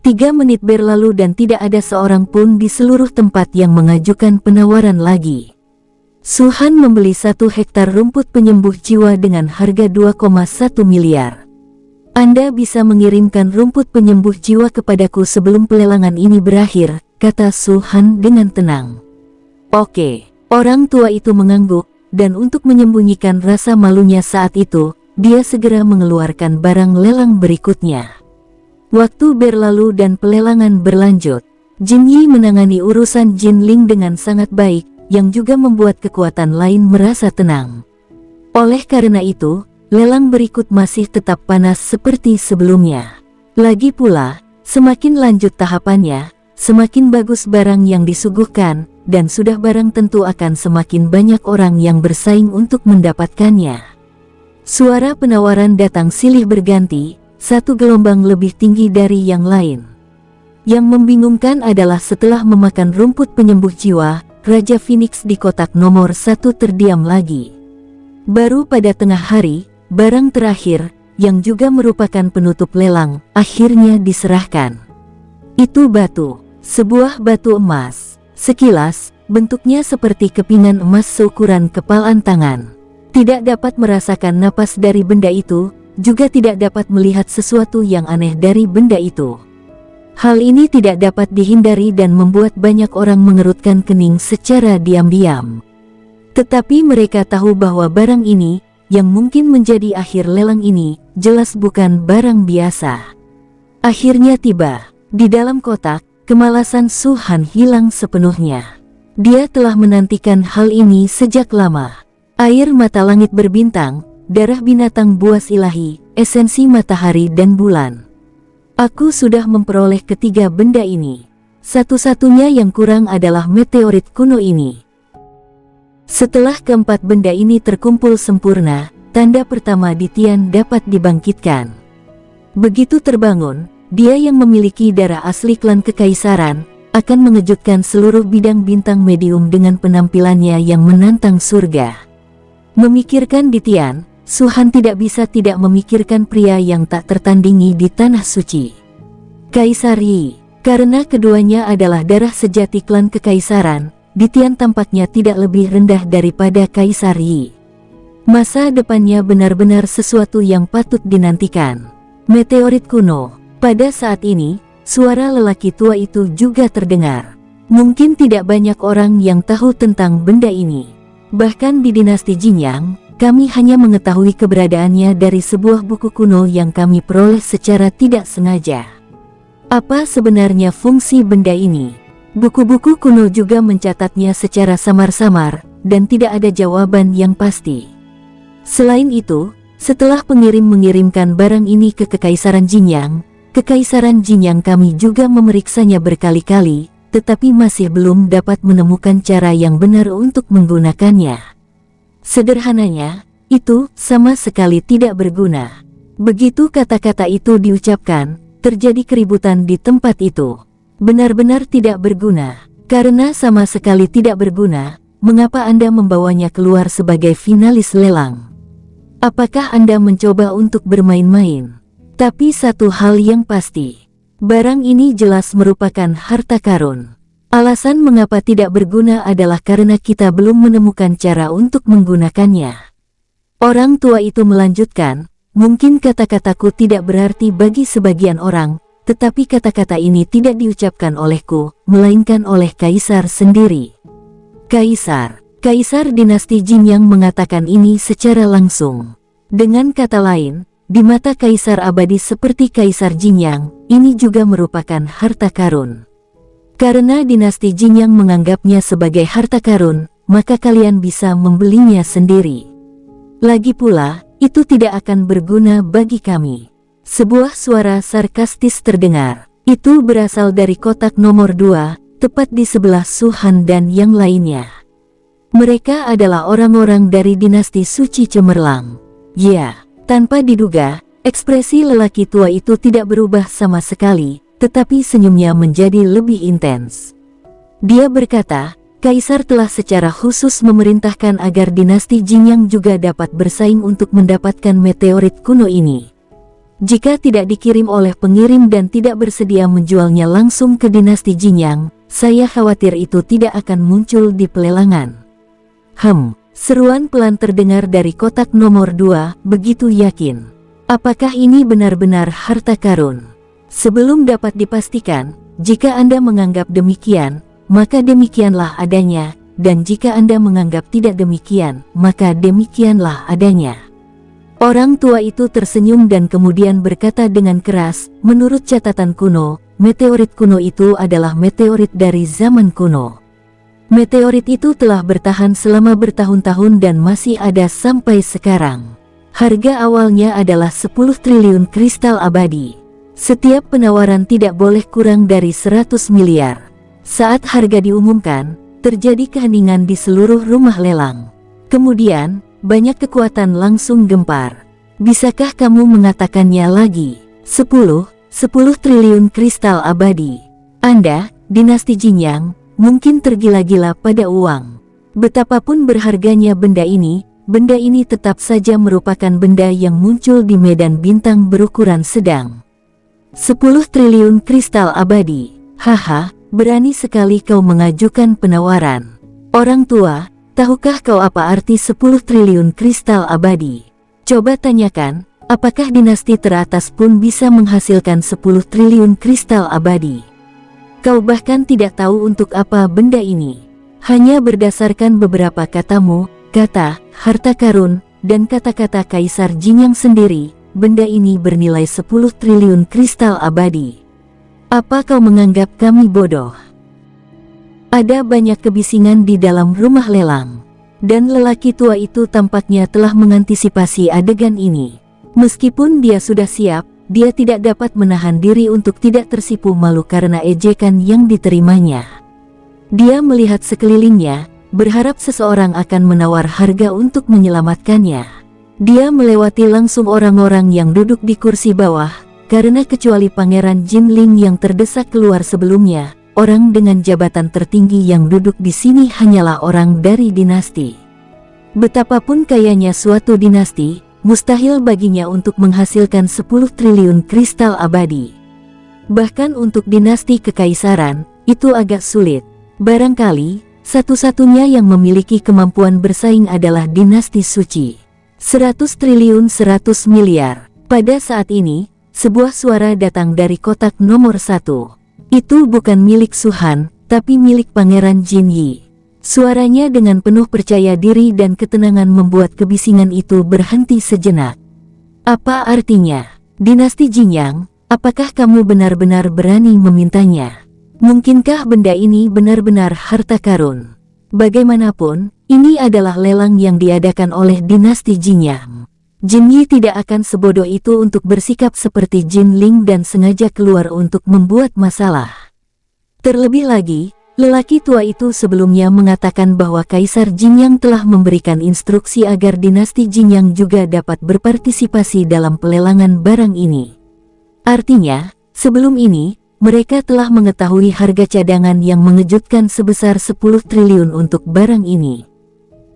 3 menit berlalu dan tidak ada seorang pun di seluruh tempat yang mengajukan penawaran lagi. Su Han membeli 1 hektar rumput penyembuh jiwa dengan harga 2,1 miliar. Anda bisa mengirimkan rumput penyembuh jiwa kepadaku sebelum pelelangan ini berakhir, kata Su Han dengan tenang. Oke, orang tua itu mengangguk. Dan untuk menyembunyikan rasa malunya saat itu, dia segera mengeluarkan barang lelang berikutnya. Waktu berlalu dan pelelangan berlanjut. Jin Yi menangani urusan Jin Ling dengan sangat baik, yang juga membuat kekuatan lain merasa tenang. Oleh karena itu, lelang berikut masih tetap panas seperti sebelumnya. Lagi pula, semakin lanjut tahapannya, semakin bagus barang yang disuguhkan, dan sudah barang tentu akan semakin banyak orang yang bersaing untuk mendapatkannya. Suara penawaran datang silih berganti, satu gelombang lebih tinggi dari yang lain. Yang membingungkan adalah setelah memakan rumput penyembuh jiwa, Raja Phoenix di kotak nomor 1 terdiam lagi. Baru pada tengah hari, barang terakhir, yang juga merupakan penutup lelang, akhirnya diserahkan. Itu batu, sebuah batu emas. Sekilas, bentuknya seperti kepingan emas seukuran kepalan tangan. Tidak dapat merasakan napas dari benda itu, juga tidak dapat melihat sesuatu yang aneh dari benda itu. Hal ini tidak dapat dihindari dan membuat banyak orang mengerutkan kening secara diam-diam. Tetapi mereka tahu bahwa barang ini, yang mungkin menjadi akhir lelang ini, jelas bukan barang biasa. Akhirnya tiba, di dalam kotak. Kemalasan Su Han hilang sepenuhnya. Dia telah menantikan hal ini sejak lama. Air mata langit berbintang, darah binatang buas ilahi, esensi matahari dan bulan. Aku sudah memperoleh ketiga benda ini. Satu-satunya yang kurang adalah meteorit kuno ini. Setelah keempat benda ini terkumpul sempurna, tanda pertama di Tian dapat dibangkitkan. Begitu terbangun, dia yang memiliki darah asli klan kekaisaran, akan mengejutkan seluruh bidang bintang medium dengan penampilannya yang menantang surga. Memikirkan di Tian, Su Han tidak bisa tidak memikirkan pria yang tak tertandingi di tanah suci. Kaisar Yi, karena keduanya adalah darah sejati klan kekaisaran, di Tian tampaknya tidak lebih rendah daripada Kaisar Yi. Masa depannya benar-benar sesuatu yang patut dinantikan. Meteorit kuno. Pada saat ini, suara lelaki tua itu juga terdengar. Mungkin tidak banyak orang yang tahu tentang benda ini. Bahkan di dinasti Jinyang, kami hanya mengetahui keberadaannya dari sebuah buku kuno yang kami peroleh secara tidak sengaja. Apa sebenarnya fungsi benda ini? Buku-buku kuno juga mencatatnya secara samar-samar, dan tidak ada jawaban yang pasti. Selain itu, setelah pengirim mengirimkan barang ini ke Kekaisaran Jinyang, Kekaisaran Jinyang kami juga memeriksanya berkali-kali, tetapi masih belum dapat menemukan cara yang benar untuk menggunakannya. Sederhananya, itu sama sekali tidak berguna. Begitu kata-kata itu diucapkan, terjadi keributan di tempat itu. Benar-benar tidak berguna. Karena sama sekali tidak berguna, mengapa Anda membawanya keluar sebagai finalis lelang? Apakah Anda mencoba untuk bermain-main? Tapi satu hal yang pasti, barang ini jelas merupakan harta karun. Alasan mengapa tidak berguna adalah karena kita belum menemukan cara untuk menggunakannya. Orang tua itu melanjutkan, mungkin kata-kataku tidak berarti bagi sebagian orang, tetapi kata-kata ini tidak diucapkan olehku, melainkan oleh Kaisar sendiri. Kaisar dinasti Jin yang mengatakan ini secara langsung. Dengan kata lain, di mata Kaisar abadi seperti Kaisar Jinyang, ini juga merupakan harta karun. Karena dinasti Jinyang menganggapnya sebagai harta karun, maka kalian bisa membelinya sendiri. Lagi pula, itu tidak akan berguna bagi kami. Sebuah suara sarkastis terdengar. Itu berasal dari kotak nomor 2, tepat di sebelah Su Han dan yang lainnya. Mereka adalah orang-orang dari dinasti suci cemerlang. Ya, tanpa diduga, ekspresi lelaki tua itu tidak berubah sama sekali, tetapi senyumnya menjadi lebih intens. Dia berkata, Kaisar telah secara khusus memerintahkan agar dinasti Jinyang juga dapat bersaing untuk mendapatkan meteorit kuno ini. Jika tidak dikirim oleh pengirim dan tidak bersedia menjualnya langsung ke dinasti Jinyang, saya khawatir itu tidak akan muncul di pelelangan. Seruan pelan terdengar dari kotak nomor 2, begitu yakin. Apakah ini benar-benar harta karun? Sebelum dapat dipastikan, jika Anda menganggap demikian, maka demikianlah adanya, dan jika Anda menganggap tidak demikian, maka demikianlah adanya. Orang tua itu tersenyum dan kemudian berkata dengan keras, menurut catatan kuno, meteorit kuno itu adalah meteorit dari zaman kuno. Meteorit itu telah bertahan selama bertahun-tahun dan masih ada sampai sekarang. Harga awalnya adalah 10 triliun kristal abadi. Setiap penawaran tidak boleh kurang dari 100 miliar. Saat harga diumumkan, terjadi keheningan di seluruh rumah lelang. Kemudian, banyak kekuatan langsung gempar. Bisakah kamu mengatakannya lagi? 10 triliun kristal abadi. Anda, dinasti Jinyang, mungkin tergila-gila pada uang. Betapapun berharganya benda ini tetap saja merupakan benda yang muncul di medan bintang berukuran sedang. 10 triliun kristal abadi. Haha, berani sekali kau mengajukan penawaran. Orang tua, tahukah kau apa arti 10 triliun kristal abadi? Coba tanyakan, apakah dinasti teratas pun bisa menghasilkan 10 triliun kristal abadi? Kau bahkan tidak tahu untuk apa benda ini. Hanya berdasarkan beberapa katamu, kata, harta karun, dan kata-kata Kaisar Jinyang sendiri, benda ini bernilai 10 triliun kristal abadi. Apa kau menganggap kami bodoh? Ada banyak kebisingan di dalam rumah lelang. Dan lelaki tua itu tampaknya telah mengantisipasi adegan ini. Meskipun dia sudah siap, dia tidak dapat menahan diri untuk tidak tersipu malu karena ejekan yang diterimanya. Dia melihat sekelilingnya, berharap seseorang akan menawar harga untuk menyelamatkannya. Dia melewati langsung orang-orang yang duduk di kursi bawah, karena kecuali Pangeran Jinling yang terdesak keluar sebelumnya, orang dengan jabatan tertinggi yang duduk di sini hanyalah orang dari dinasti. Betapapun kayanya suatu dinasti, mustahil baginya untuk menghasilkan 10 triliun kristal abadi. Bahkan untuk dinasti kekaisaran, itu agak sulit. Barangkali, satu-satunya yang memiliki kemampuan bersaing adalah dinasti suci. 100 triliun 100 miliar. Pada saat ini, sebuah suara datang dari kotak nomor 1. Itu bukan milik Su Han, tapi milik Pangeran Jin Yi. Suaranya dengan penuh percaya diri dan ketenangan membuat kebisingan itu berhenti sejenak. Apa artinya? Dinasti Jinyang, apakah kamu benar-benar berani memintanya? Mungkinkah benda ini benar-benar harta karun? Bagaimanapun, ini adalah lelang yang diadakan oleh dinasti Jinyang. Jin Yi tidak akan sebodoh itu untuk bersikap seperti Jinling dan sengaja keluar untuk membuat masalah. Terlebih lagi, lelaki tua itu sebelumnya mengatakan bahwa Kaisar Jinyang telah memberikan instruksi agar dinasti Jinyang juga dapat berpartisipasi dalam pelelangan barang ini. Artinya, sebelum ini, mereka telah mengetahui harga cadangan yang mengejutkan sebesar 10 triliun untuk barang ini.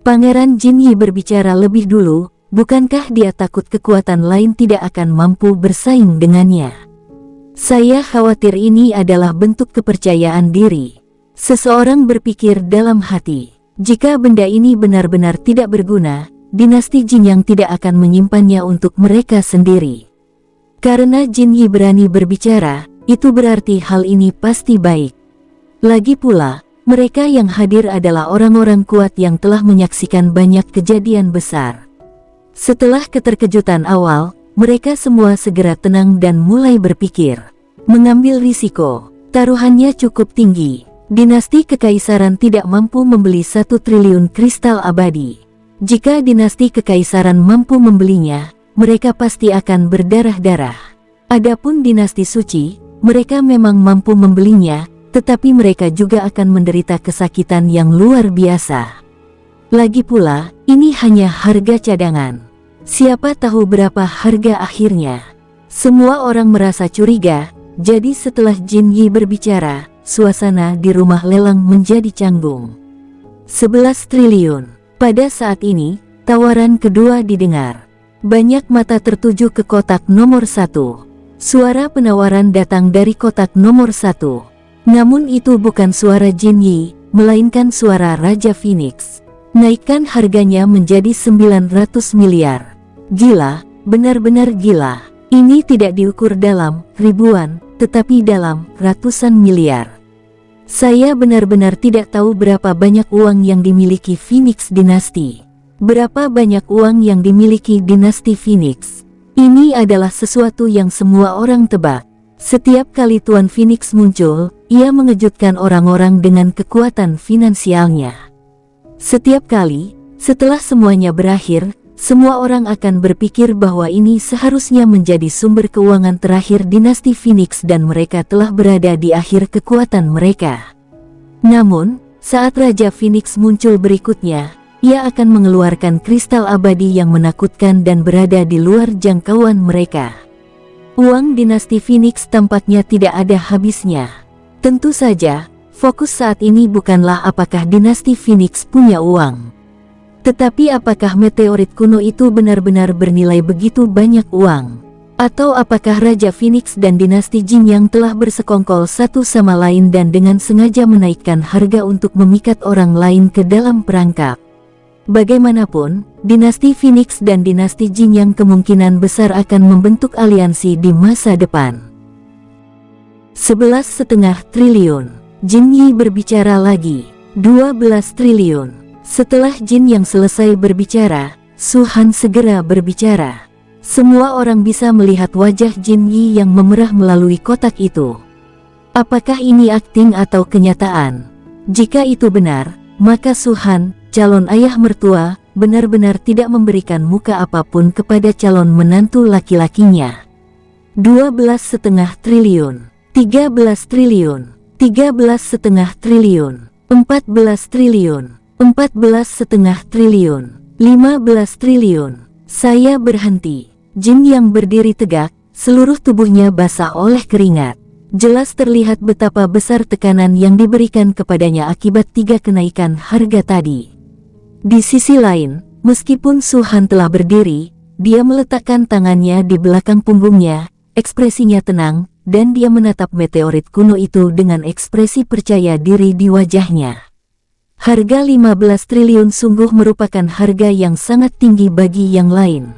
Pangeran Jin Yi berbicara lebih dulu, bukankah dia takut kekuatan lain tidak akan mampu bersaing dengannya? Saya khawatir ini adalah bentuk kepercayaan diri. Seseorang berpikir dalam hati, jika benda ini benar-benar tidak berguna, dinasti Jin yang tidak akan menyimpannya untuk mereka sendiri. Karena Jin Yi berani berbicara, itu berarti hal ini pasti baik. Lagi pula, mereka yang hadir adalah orang-orang kuat yang telah menyaksikan banyak kejadian besar. Setelah keterkejutan awal, mereka semua segera tenang dan mulai berpikir. Mengambil risiko, taruhannya cukup tinggi. Dinasti Kekaisaran tidak mampu membeli 1 triliun kristal abadi. Jika dinasti Kekaisaran mampu membelinya, mereka pasti akan berdarah-darah. Adapun dinasti suci, mereka memang mampu membelinya, tetapi mereka juga akan menderita kesakitan yang luar biasa. Lagi pula, ini hanya harga cadangan. Siapa tahu berapa harga akhirnya? Semua orang merasa curiga, jadi setelah Jin Yi berbicara, suasana di rumah lelang menjadi canggung. 11 triliun. Pada saat ini, tawaran kedua didengar. Banyak mata tertuju ke kotak nomor 1. Suara penawaran datang dari kotak nomor 1. Namun itu bukan suara Jin Yi, melainkan suara Raja Phoenix. Naikkan harganya menjadi 900 miliar. Gila, benar-benar gila. Ini tidak diukur dalam ribuan, tetapi dalam ratusan miliar. Saya benar-benar tidak tahu berapa banyak uang yang dimiliki Phoenix Dynasty. Berapa banyak uang yang dimiliki dinasti Phoenix. Ini adalah sesuatu yang semua orang tebak. Setiap kali Tuan Phoenix muncul, ia mengejutkan orang-orang dengan kekuatan finansialnya. Setiap kali, setelah semuanya berakhir, semua orang akan berpikir bahwa ini seharusnya menjadi sumber keuangan terakhir dinasti Phoenix dan mereka telah berada di akhir kekuatan mereka. Namun, saat Raja Phoenix muncul berikutnya, ia akan mengeluarkan kristal abadi yang menakutkan dan berada di luar jangkauan mereka. Uang dinasti Phoenix tampaknya tidak ada habisnya. Tentu saja, fokus saat ini bukanlah apakah dinasti Phoenix punya uang. Tetapi apakah meteorit kuno itu benar-benar bernilai begitu banyak uang? Atau apakah Raja Phoenix dan dinasti Jin yang telah bersekongkol satu sama lain dan dengan sengaja menaikkan harga untuk memikat orang lain ke dalam perangkap? Bagaimanapun, dinasti Phoenix dan dinasti Jin yang kemungkinan besar akan membentuk aliansi di masa depan. 11,5 triliun. Jin Yi berbicara lagi. 12 triliun. Setelah Jin yang selesai berbicara, Su Han segera berbicara. Semua orang bisa melihat wajah Jin Yi yang memerah melalui kotak itu. Apakah ini akting atau kenyataan? Jika itu benar, maka Su Han, calon ayah mertua, benar-benar tidak memberikan muka apapun kepada calon menantu laki-lakinya. 12,5 triliun. 13 triliun. 13,5 triliun. 14 triliun. 14,5 triliun. 15 triliun. Saya berhenti. Jin yang berdiri tegak, seluruh tubuhnya basah oleh keringat. Jelas terlihat betapa besar tekanan yang diberikan kepadanya akibat 3 kenaikan harga tadi. Di sisi lain, meskipun Su Han telah berdiri, dia meletakkan tangannya di belakang punggungnya, ekspresinya tenang, dan dia menatap meteorit kuno itu dengan ekspresi percaya diri di wajahnya. Harga 15 triliun sungguh merupakan harga yang sangat tinggi bagi yang lain.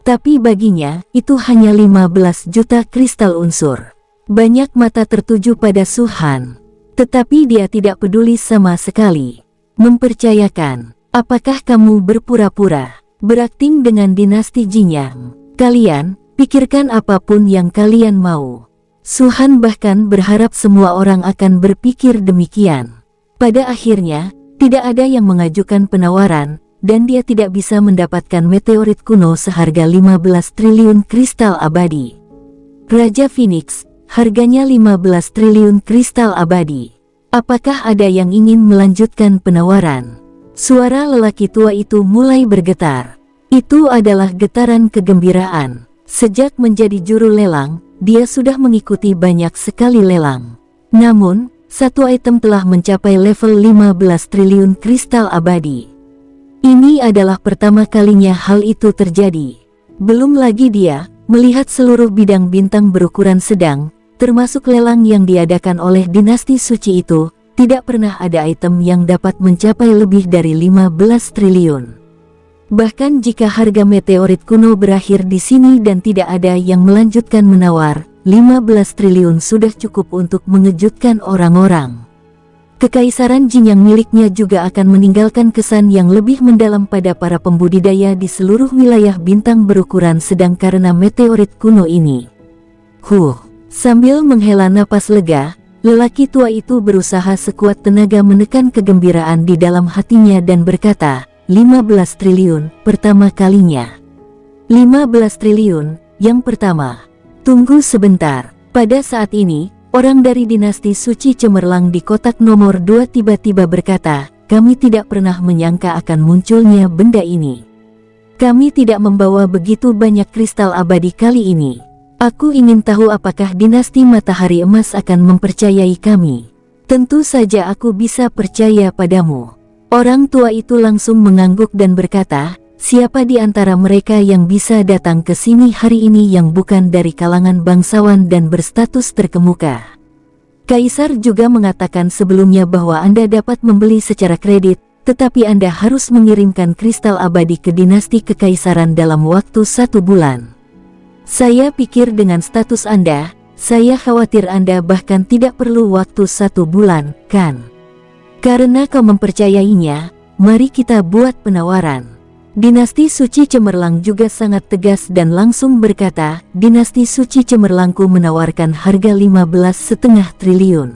Tapi baginya, itu hanya 15 juta kristal unsur. Banyak mata tertuju pada Su Han. Tetapi dia tidak peduli sama sekali. Mempercayakan, apakah kamu berpura-pura, berakting dengan dinasti Jinyang? Kalian, pikirkan apapun yang kalian mau. Su Han bahkan berharap semua orang akan berpikir demikian. Pada akhirnya, tidak ada yang mengajukan penawaran, dan dia tidak bisa mendapatkan meteorit kuno seharga 15 triliun kristal abadi. Raja Phoenix, harganya 15 triliun kristal abadi. Apakah ada yang ingin melanjutkan penawaran? Suara lelaki tua itu mulai bergetar. Itu adalah getaran kegembiraan. Sejak menjadi juru lelang, dia sudah mengikuti banyak sekali lelang. Namun, satu item telah mencapai level 15 triliun kristal abadi. Ini adalah pertama kalinya hal itu terjadi. Belum lagi dia melihat seluruh bidang bintang berukuran sedang, termasuk lelang yang diadakan oleh dinasti suci itu, tidak pernah ada item yang dapat mencapai lebih dari 15 triliun. Bahkan jika harga meteorit kuno berakhir di sini dan tidak ada yang melanjutkan menawar, 15 triliun sudah cukup untuk mengejutkan orang-orang. Kekaisaran Jin yang miliknya juga akan meninggalkan kesan yang lebih mendalam pada para pembudidaya di seluruh wilayah bintang berukuran sedang karena meteorit kuno ini. Sambil menghela napas lega, lelaki tua itu berusaha sekuat tenaga menekan kegembiraan di dalam hatinya dan berkata, 15 triliun, pertama kalinya. 15 triliun, yang pertama. Tunggu sebentar, pada saat ini, orang dari dinasti Suci Cemerlang di kotak nomor 2 tiba-tiba berkata, kami tidak pernah menyangka akan munculnya benda ini. Kami tidak membawa begitu banyak kristal abadi kali ini. Aku ingin tahu apakah dinasti Matahari Emas akan mempercayai kami. Tentu saja aku bisa percaya padamu. Orang tua itu langsung mengangguk dan berkata, siapa di antara mereka yang bisa datang ke sini hari ini yang bukan dari kalangan bangsawan dan berstatus terkemuka? Kaisar juga mengatakan sebelumnya bahwa Anda dapat membeli secara kredit, tetapi Anda harus mengirimkan kristal abadi ke dinasti kekaisaran dalam waktu 1 bulan. Saya pikir dengan status Anda, saya khawatir Anda bahkan tidak perlu waktu 1 bulan, kan? Karena kau mempercayainya, mari kita buat penawaran. Dinasti Suci Cemerlang juga sangat tegas dan langsung berkata, dinasti Suci Cemerlangku menawarkan harga 15,5 triliun.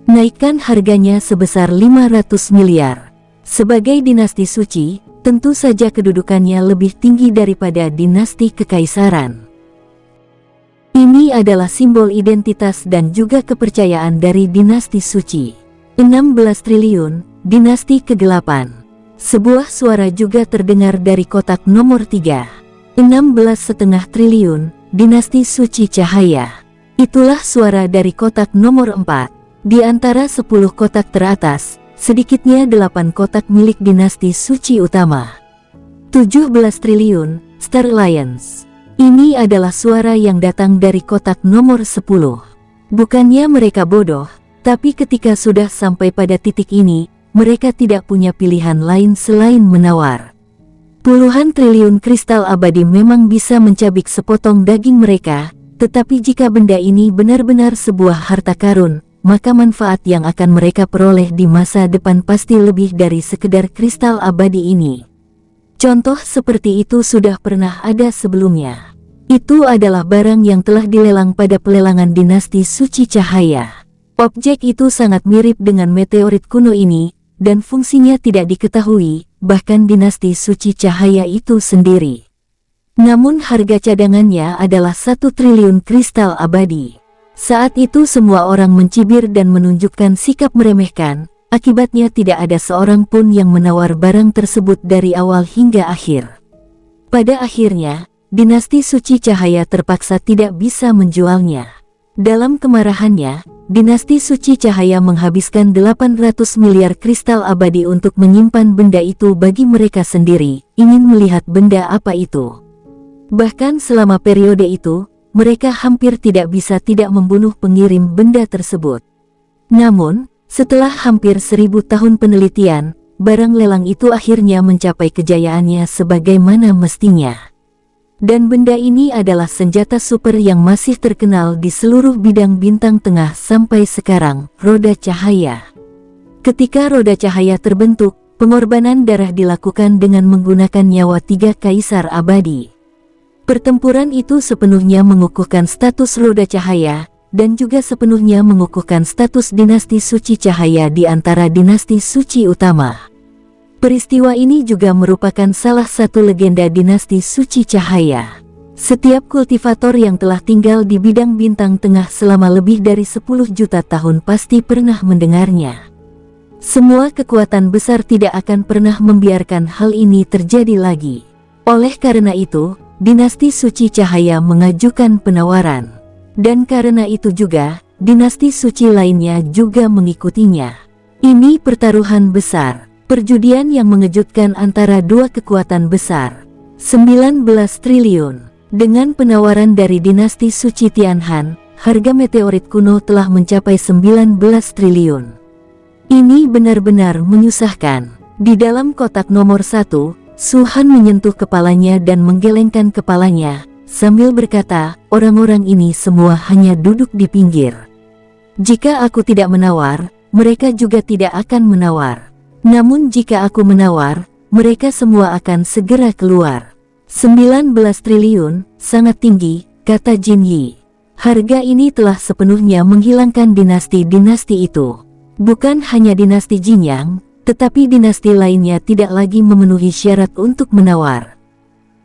Naikkan harganya sebesar 500 miliar. Sebagai dinasti suci, tentu saja kedudukannya lebih tinggi daripada dinasti kekaisaran. Ini adalah simbol identitas dan juga kepercayaan dari dinasti suci. 16 triliun, dinasti ke-8. Sebuah suara juga terdengar dari kotak nomor 3. 16,5 triliun, dinasti suci cahaya. Itulah suara dari kotak nomor 4. Di antara 10 kotak teratas, sedikitnya 8 kotak milik dinasti suci utama. 17 triliun, Star Alliance. Ini adalah suara yang datang dari kotak nomor 10. Bukannya mereka bodoh, tapi ketika sudah sampai pada titik ini, mereka tidak punya pilihan lain selain menawar. Puluhan triliun kristal abadi memang bisa mencabik sepotong daging mereka, tetapi jika benda ini benar-benar sebuah harta karun, maka manfaat yang akan mereka peroleh di masa depan pasti lebih dari sekedar kristal abadi ini. Contoh seperti itu sudah pernah ada sebelumnya. Itu adalah barang yang telah dilelang pada pelelangan dinasti Suci Cahaya. Objek itu sangat mirip dengan meteorit kuno ini, dan fungsinya tidak diketahui, bahkan dinasti Suci Cahaya itu sendiri. Namun harga cadangannya adalah 1 triliun kristal abadi. Saat itu semua orang mencibir dan menunjukkan sikap meremehkan, akibatnya tidak ada seorang pun yang menawar barang tersebut dari awal hingga akhir. Pada akhirnya, dinasti Suci Cahaya terpaksa tidak bisa menjualnya. Dalam kemarahannya, dinasti Suci Cahaya menghabiskan 800 miliar kristal abadi untuk menyimpan benda itu bagi mereka sendiri, ingin melihat benda apa itu. Bahkan selama periode itu, mereka hampir tidak bisa tidak membunuh pengirim benda tersebut. Namun, setelah hampir 1000 tahun penelitian, barang lelang itu akhirnya mencapai kejayaannya sebagaimana mestinya. Dan benda ini adalah senjata super yang masih terkenal di seluruh bidang bintang tengah sampai sekarang, roda cahaya. Ketika roda cahaya terbentuk, pengorbanan darah dilakukan dengan menggunakan nyawa 3 kaisar abadi. Pertempuran itu sepenuhnya mengukuhkan status roda cahaya, dan juga sepenuhnya mengukuhkan status dinasti Suci Cahaya di antara dinasti suci utama. Peristiwa ini juga merupakan salah satu legenda dinasti Suci Cahaya. Setiap kultivator yang telah tinggal di bidang bintang tengah selama lebih dari 10 juta tahun pasti pernah mendengarnya. Semua kekuatan besar tidak akan pernah membiarkan hal ini terjadi lagi. Oleh karena itu, dinasti Suci Cahaya mengajukan penawaran. Dan karena itu juga, dinasti suci lainnya juga mengikutinya. Ini pertaruhan besar. Perjudian yang mengejutkan antara 2 kekuatan besar. 19 triliun. Dengan penawaran dari dinasti Suci Tianhan, harga meteorit kuno telah mencapai 19 triliun. Ini benar-benar menyusahkan. Di dalam kotak nomor 1, Su-han menyentuh kepalanya dan menggelengkan kepalanya, sambil berkata, orang-orang ini semua hanya duduk di pinggir. Jika aku tidak menawar, mereka juga tidak akan menawar. Namun jika aku menawar, mereka semua akan segera keluar. 19 triliun, sangat tinggi, kata Jin Yi. Harga ini telah sepenuhnya menghilangkan dinasti-dinasti itu. Bukan hanya dinasti Jinyang, tetapi dinasti lainnya tidak lagi memenuhi syarat untuk menawar.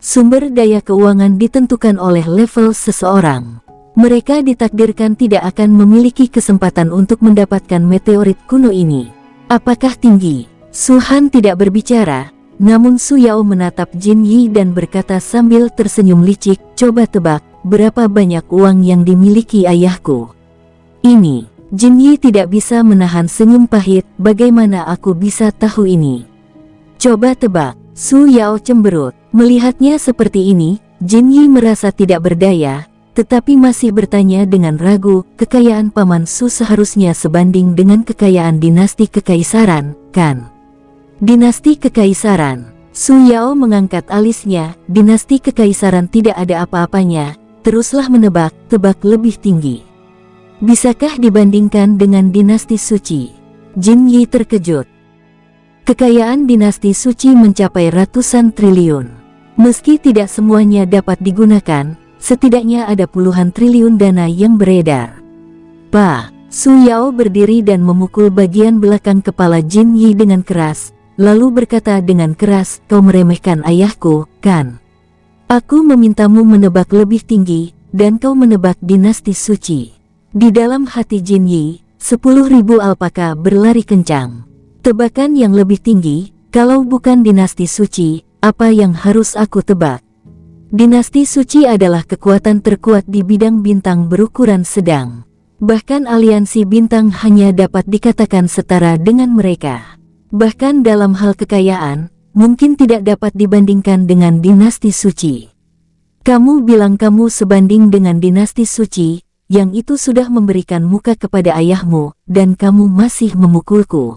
Sumber daya keuangan ditentukan oleh level seseorang. Mereka ditakdirkan tidak akan memiliki kesempatan untuk mendapatkan meteorit kuno ini. Apakah tinggi? Su-han tidak berbicara, namun Su Yao menatap Jin Yi dan berkata sambil tersenyum licik, coba tebak, berapa banyak uang yang dimiliki ayahku? Ini. Jin Yi tidak bisa menahan senyum pahit, bagaimana aku bisa tahu ini? Coba tebak, Su Yao cemberut. Melihatnya seperti ini, Jin Yi merasa tidak berdaya, tetapi masih bertanya dengan ragu, kekayaan Paman Su seharusnya sebanding dengan kekayaan dinasti kekaisaran, kan? Dinasti kekaisaran. Su Yao mengangkat alisnya, dinasti kekaisaran tidak ada apa-apanya, teruslah menebak, tebak lebih tinggi. Bisakah dibandingkan dengan dinasti suci? Jin Yi terkejut. Kekayaan dinasti suci mencapai ratusan triliun. Meski tidak semuanya dapat digunakan, setidaknya ada puluhan triliun dana yang beredar. Pa, Su Yao berdiri dan memukul bagian belakang kepala Jin Yi dengan keras, lalu berkata dengan keras, kau meremehkan ayahku, kan? Aku memintamu menebak lebih tinggi, dan kau menebak dinasti suci. Di dalam hati Jin Yi, 10.000 alpaka berlari kencang. Tebakan yang lebih tinggi, kalau bukan dinasti suci, apa yang harus aku tebak? Dinasti suci adalah kekuatan terkuat di bidang bintang berukuran sedang. Bahkan aliansi bintang hanya dapat dikatakan setara dengan mereka. Bahkan dalam hal kekayaan, mungkin tidak dapat dibandingkan dengan dinasti suci. Kamu bilang kamu sebanding dengan dinasti suci, yang itu sudah memberikan muka kepada ayahmu, dan kamu masih memukulku.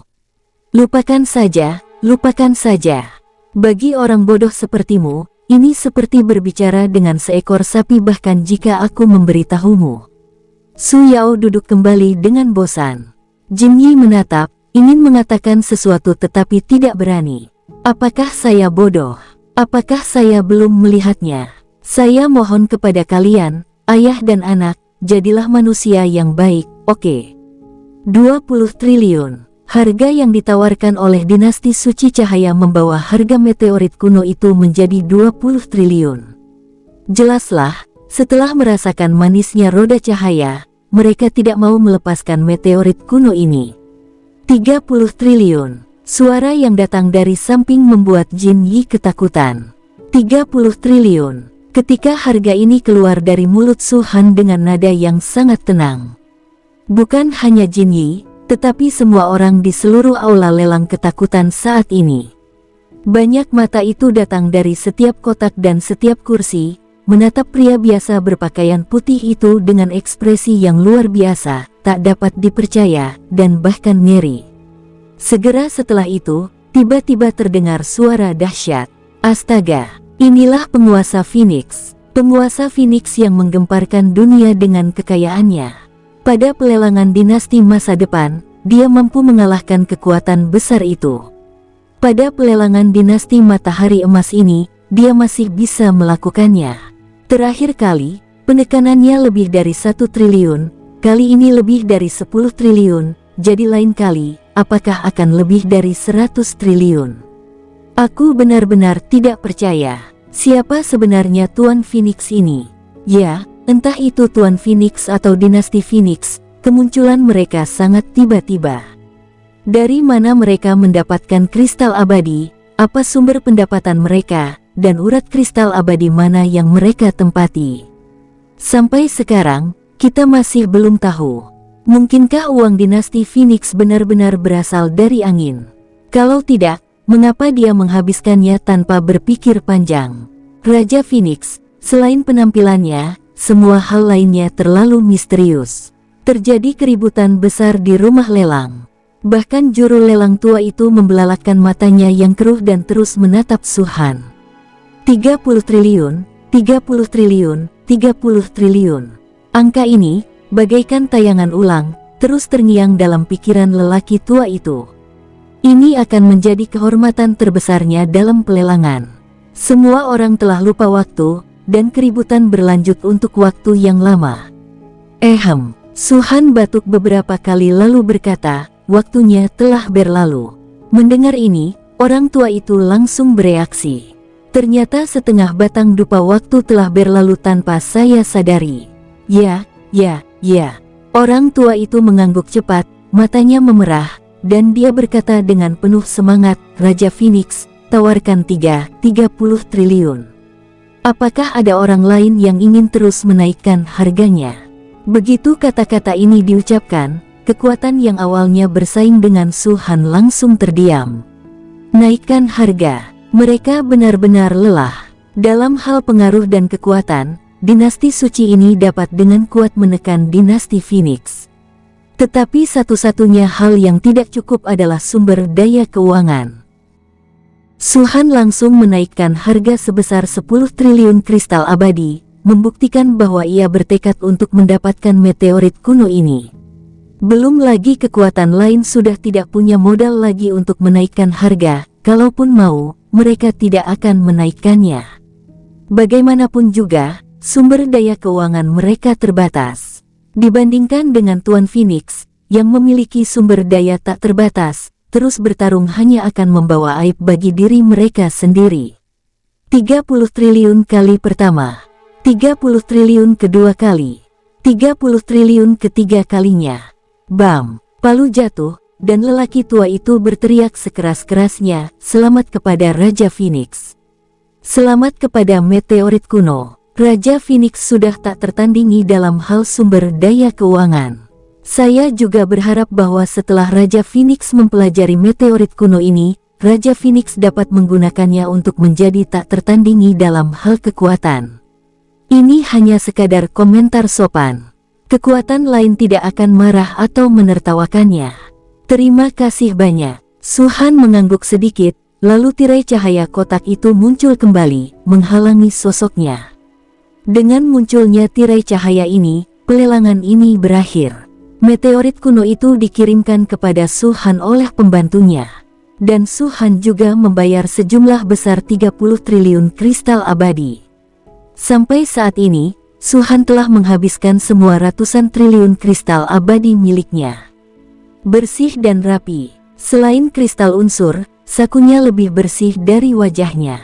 Lupakan saja, lupakan saja. Bagi orang bodoh sepertimu, ini seperti berbicara dengan seekor sapi bahkan jika aku memberitahumu. Su Yao duduk kembali dengan bosan. Jin Yi menatap, ingin mengatakan sesuatu tetapi tidak berani. Apakah saya bodoh? Apakah saya belum melihatnya? Saya mohon kepada kalian, ayah dan anak, jadilah manusia yang baik, oke? 20 triliun. Harga yang ditawarkan oleh dinasti suci cahaya membawa harga meteorit kuno itu menjadi 20 triliun. Jelaslah, setelah merasakan manisnya roda cahaya, mereka tidak mau melepaskan meteorit kuno ini. 30 triliun. Suara yang datang dari samping membuat Jin Yi ketakutan. 30 triliun. Ketika harga ini keluar dari mulut Su-han dengan nada yang sangat tenang. Bukan hanya Jin Yi, tetapi semua orang di seluruh aula lelang ketakutan saat ini. Banyak mata itu datang dari setiap kotak dan setiap kursi, menatap pria biasa berpakaian putih itu dengan ekspresi yang luar biasa, tak dapat dipercaya, dan bahkan ngeri. Segera setelah itu, tiba-tiba terdengar suara dahsyat. Astaga! Inilah penguasa Phoenix. Penguasa Phoenix yang menggemparkan dunia dengan kekayaannya. Pada pelelangan dinasti masa depan, dia mampu mengalahkan kekuatan besar itu. Pada pelelangan dinasti matahari emas ini, dia masih bisa melakukannya. Terakhir kali, penekanannya lebih dari 1 triliun, kali ini lebih dari 10 triliun, jadi lain kali, apakah akan lebih dari 100 triliun? Aku benar-benar tidak percaya. Siapa sebenarnya Tuan Phoenix ini? Ya, entah itu Tuan Phoenix atau dinasti Phoenix, kemunculan mereka sangat tiba-tiba. Dari mana mereka mendapatkan kristal abadi, apa sumber pendapatan mereka, dan urat kristal abadi mana yang mereka tempati? Sampai sekarang, kita masih belum tahu. Mungkinkah uang dinasti Phoenix benar-benar berasal dari angin? Kalau tidak, mengapa dia menghabiskannya tanpa berpikir panjang? Raja Phoenix, selain penampilannya, semua hal lainnya terlalu misterius. Terjadi keributan besar di rumah lelang. Bahkan juru lelang tua itu membelalakan matanya yang keruh dan terus menatap Su-han. 30 triliun, 30 triliun, 30 triliun. Angka ini, bagaikan tayangan ulang, terus terngiang dalam pikiran lelaki tua itu. Ini akan menjadi kehormatan terbesarnya dalam pelelangan. Semua orang telah lupa waktu, dan keributan berlanjut untuk waktu yang lama. Su-han batuk beberapa kali lalu berkata, waktunya telah berlalu. Mendengar ini, orang tua itu langsung bereaksi. Ternyata setengah batang dupa waktu telah berlalu tanpa saya sadari. Ya. Orang tua itu mengangguk cepat, matanya memerah, dan dia berkata dengan penuh semangat, Raja Phoenix, tawarkan 30 triliun. Apakah ada orang lain yang ingin terus menaikkan harganya? Begitu kata-kata ini diucapkan, kekuatan yang awalnya bersaing dengan Su-han langsung terdiam. Naikkan harga. Mereka benar-benar lelah. Dalam hal pengaruh dan kekuatan, dinasti suci ini dapat dengan kuat menekan dinasti Phoenix. Tetapi satu-satunya hal yang tidak cukup adalah sumber daya keuangan. Su-han langsung menaikkan harga sebesar 10 triliun kristal abadi, membuktikan bahwa ia bertekad untuk mendapatkan meteorit kuno ini. Belum lagi kekuatan lain sudah tidak punya modal lagi untuk menaikkan harga, kalaupun mau, mereka tidak akan menaikkannya. Bagaimanapun juga, sumber daya keuangan mereka terbatas. Dibandingkan dengan Tuan Phoenix, yang memiliki sumber daya tak terbatas, terus bertarung hanya akan membawa aib bagi diri mereka sendiri. 30 triliun kali pertama, 30 triliun kedua kali, 30 triliun ketiga kalinya. Bam! Palu jatuh, dan lelaki tua itu berteriak sekeras-kerasnya, selamat kepada Raja Phoenix. Selamat kepada meteorit kuno. Raja Phoenix sudah tak tertandingi dalam hal sumber daya keuangan. Saya juga berharap bahwa setelah Raja Phoenix mempelajari meteorit kuno ini, Raja Phoenix dapat menggunakannya untuk menjadi tak tertandingi dalam hal kekuatan. Ini hanya sekadar komentar sopan. Kekuatan lain tidak akan marah atau menertawakannya. Terima kasih banyak. Su-han mengangguk sedikit, lalu tirai cahaya kotak itu muncul kembali, menghalangi sosoknya. Dengan munculnya tirai cahaya ini, pelelangan ini berakhir. Meteorit kuno itu dikirimkan kepada Su-han oleh pembantunya. Dan Su-han juga membayar sejumlah besar 30 triliun kristal abadi. Sampai saat ini, Su-han telah menghabiskan semua ratusan triliun kristal abadi miliknya. Bersih dan rapi. Selain kristal unsur, sakunya lebih bersih dari wajahnya.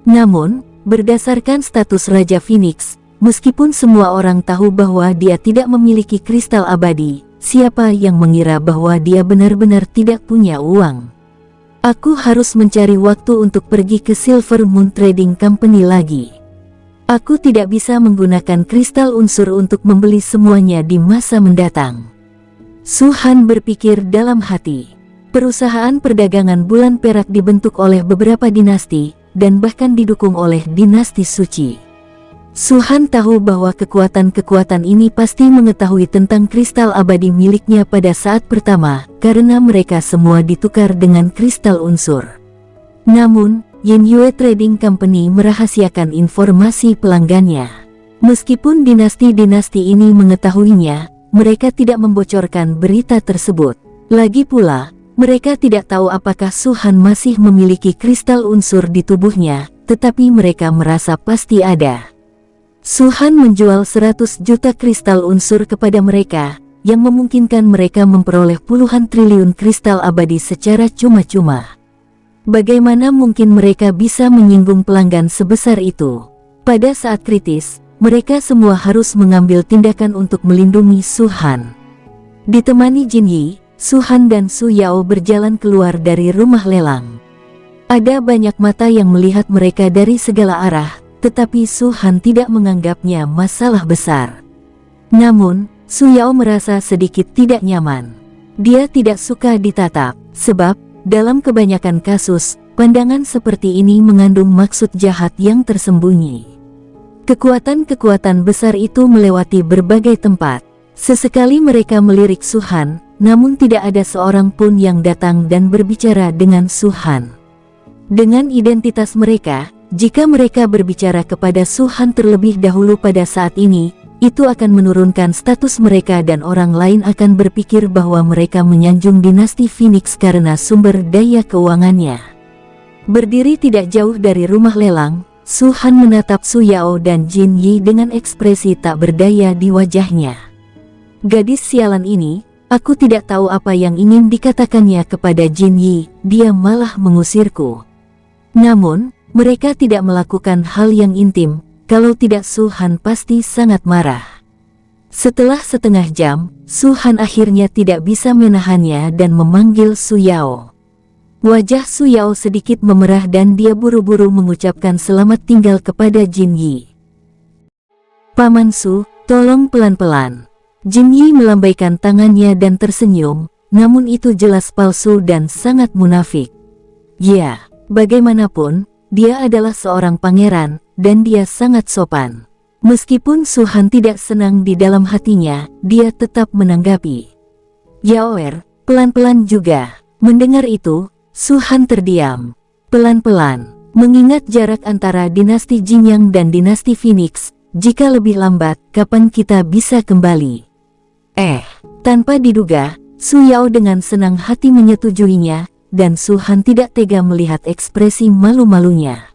Namun, berdasarkan status Raja Phoenix, meskipun semua orang tahu bahwa dia tidak memiliki kristal abadi, siapa yang mengira bahwa dia benar-benar tidak punya uang? Aku harus mencari waktu untuk pergi ke Silver Moon Trading Company lagi. Aku tidak bisa menggunakan kristal unsur untuk membeli semuanya di masa mendatang. Su-han berpikir dalam hati. Perusahaan perdagangan bulan perak dibentuk oleh beberapa dinasti, dan bahkan didukung oleh dinasti suci. Su-han tahu bahwa kekuatan-kekuatan ini pasti mengetahui tentang kristal abadi miliknya pada saat pertama, karena mereka semua ditukar dengan kristal unsur. Namun, Yin Yue Trading Company merahasiakan informasi pelanggannya. Meskipun dinasti-dinasti ini mengetahuinya, mereka tidak membocorkan berita tersebut. Lagi pula, mereka tidak tahu apakah Su-han masih memiliki kristal unsur di tubuhnya, tetapi mereka merasa pasti ada. Su-han menjual 100 juta kristal unsur kepada mereka, yang memungkinkan mereka memperoleh puluhan triliun kristal abadi secara cuma-cuma. Bagaimana mungkin mereka bisa menyinggung pelanggan sebesar itu? Pada saat kritis, mereka semua harus mengambil tindakan untuk melindungi Su-han. Ditemani Jin Yi, Su-han dan Su Yao berjalan keluar dari rumah lelang. Ada banyak mata yang melihat mereka dari segala arah, tetapi Su-han tidak menganggapnya masalah besar. Namun, Su Yao merasa sedikit tidak nyaman. Dia tidak suka ditatap, sebab dalam kebanyakan kasus, pandangan seperti ini mengandung maksud jahat yang tersembunyi. Kekuatan-kekuatan besar itu melewati berbagai tempat. Sesekali mereka melirik Su-han, namun tidak ada seorang pun yang datang dan berbicara dengan Su Han. Dengan identitas mereka, jika mereka berbicara kepada Su Han terlebih dahulu pada saat ini, itu akan menurunkan status mereka dan orang lain akan berpikir bahwa mereka menyanjung dinasti Phoenix karena sumber daya keuangannya. Berdiri tidak jauh dari rumah lelang, Su Han menatap Su Yao dan Jin Yi dengan ekspresi tak berdaya di wajahnya. Gadis sialan ini, aku tidak tahu apa yang ingin dikatakannya kepada Jin Yi, dia malah mengusirku. Namun, mereka tidak melakukan hal yang intim. Kalau tidak Su Han pasti sangat marah. Setelah setengah jam, Su Han akhirnya tidak bisa menahannya dan memanggil Su Yao. Wajah Su Yao sedikit memerah dan dia buru-buru mengucapkan selamat tinggal kepada Jin Yi. Paman Su, tolong pelan-pelan. Jin Yi melambaikan tangannya dan tersenyum, namun itu jelas palsu dan sangat munafik. Ya, bagaimanapun, dia adalah seorang pangeran, dan dia sangat sopan. Meskipun Su Han tidak senang di dalam hatinya, dia tetap menanggapi. Yaoer, pelan-pelan juga. Mendengar itu, Su Han terdiam. Pelan-pelan, mengingat jarak antara dinasti Jingyang dan dinasti Phoenix, jika lebih lambat, kapan kita bisa kembali? Tanpa diduga, Su Yao dengan senang hati menyetujuinya, dan Su Han tidak tega melihat ekspresi malu-malunya.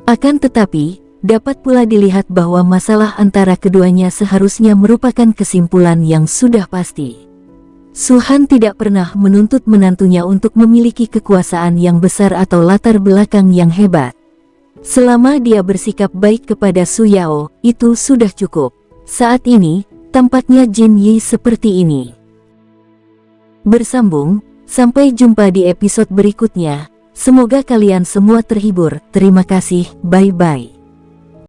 Akan tetapi, dapat pula dilihat bahwa masalah antara keduanya seharusnya merupakan kesimpulan yang sudah pasti. Su Han tidak pernah menuntut menantunya untuk memiliki kekuasaan yang besar atau latar belakang yang hebat. Selama dia bersikap baik kepada Su Yao, itu sudah cukup. Saat ini, tampaknya Jin Yi seperti ini. Bersambung, sampai jumpa di episode berikutnya. Semoga kalian semua terhibur. Terima kasih, bye-bye.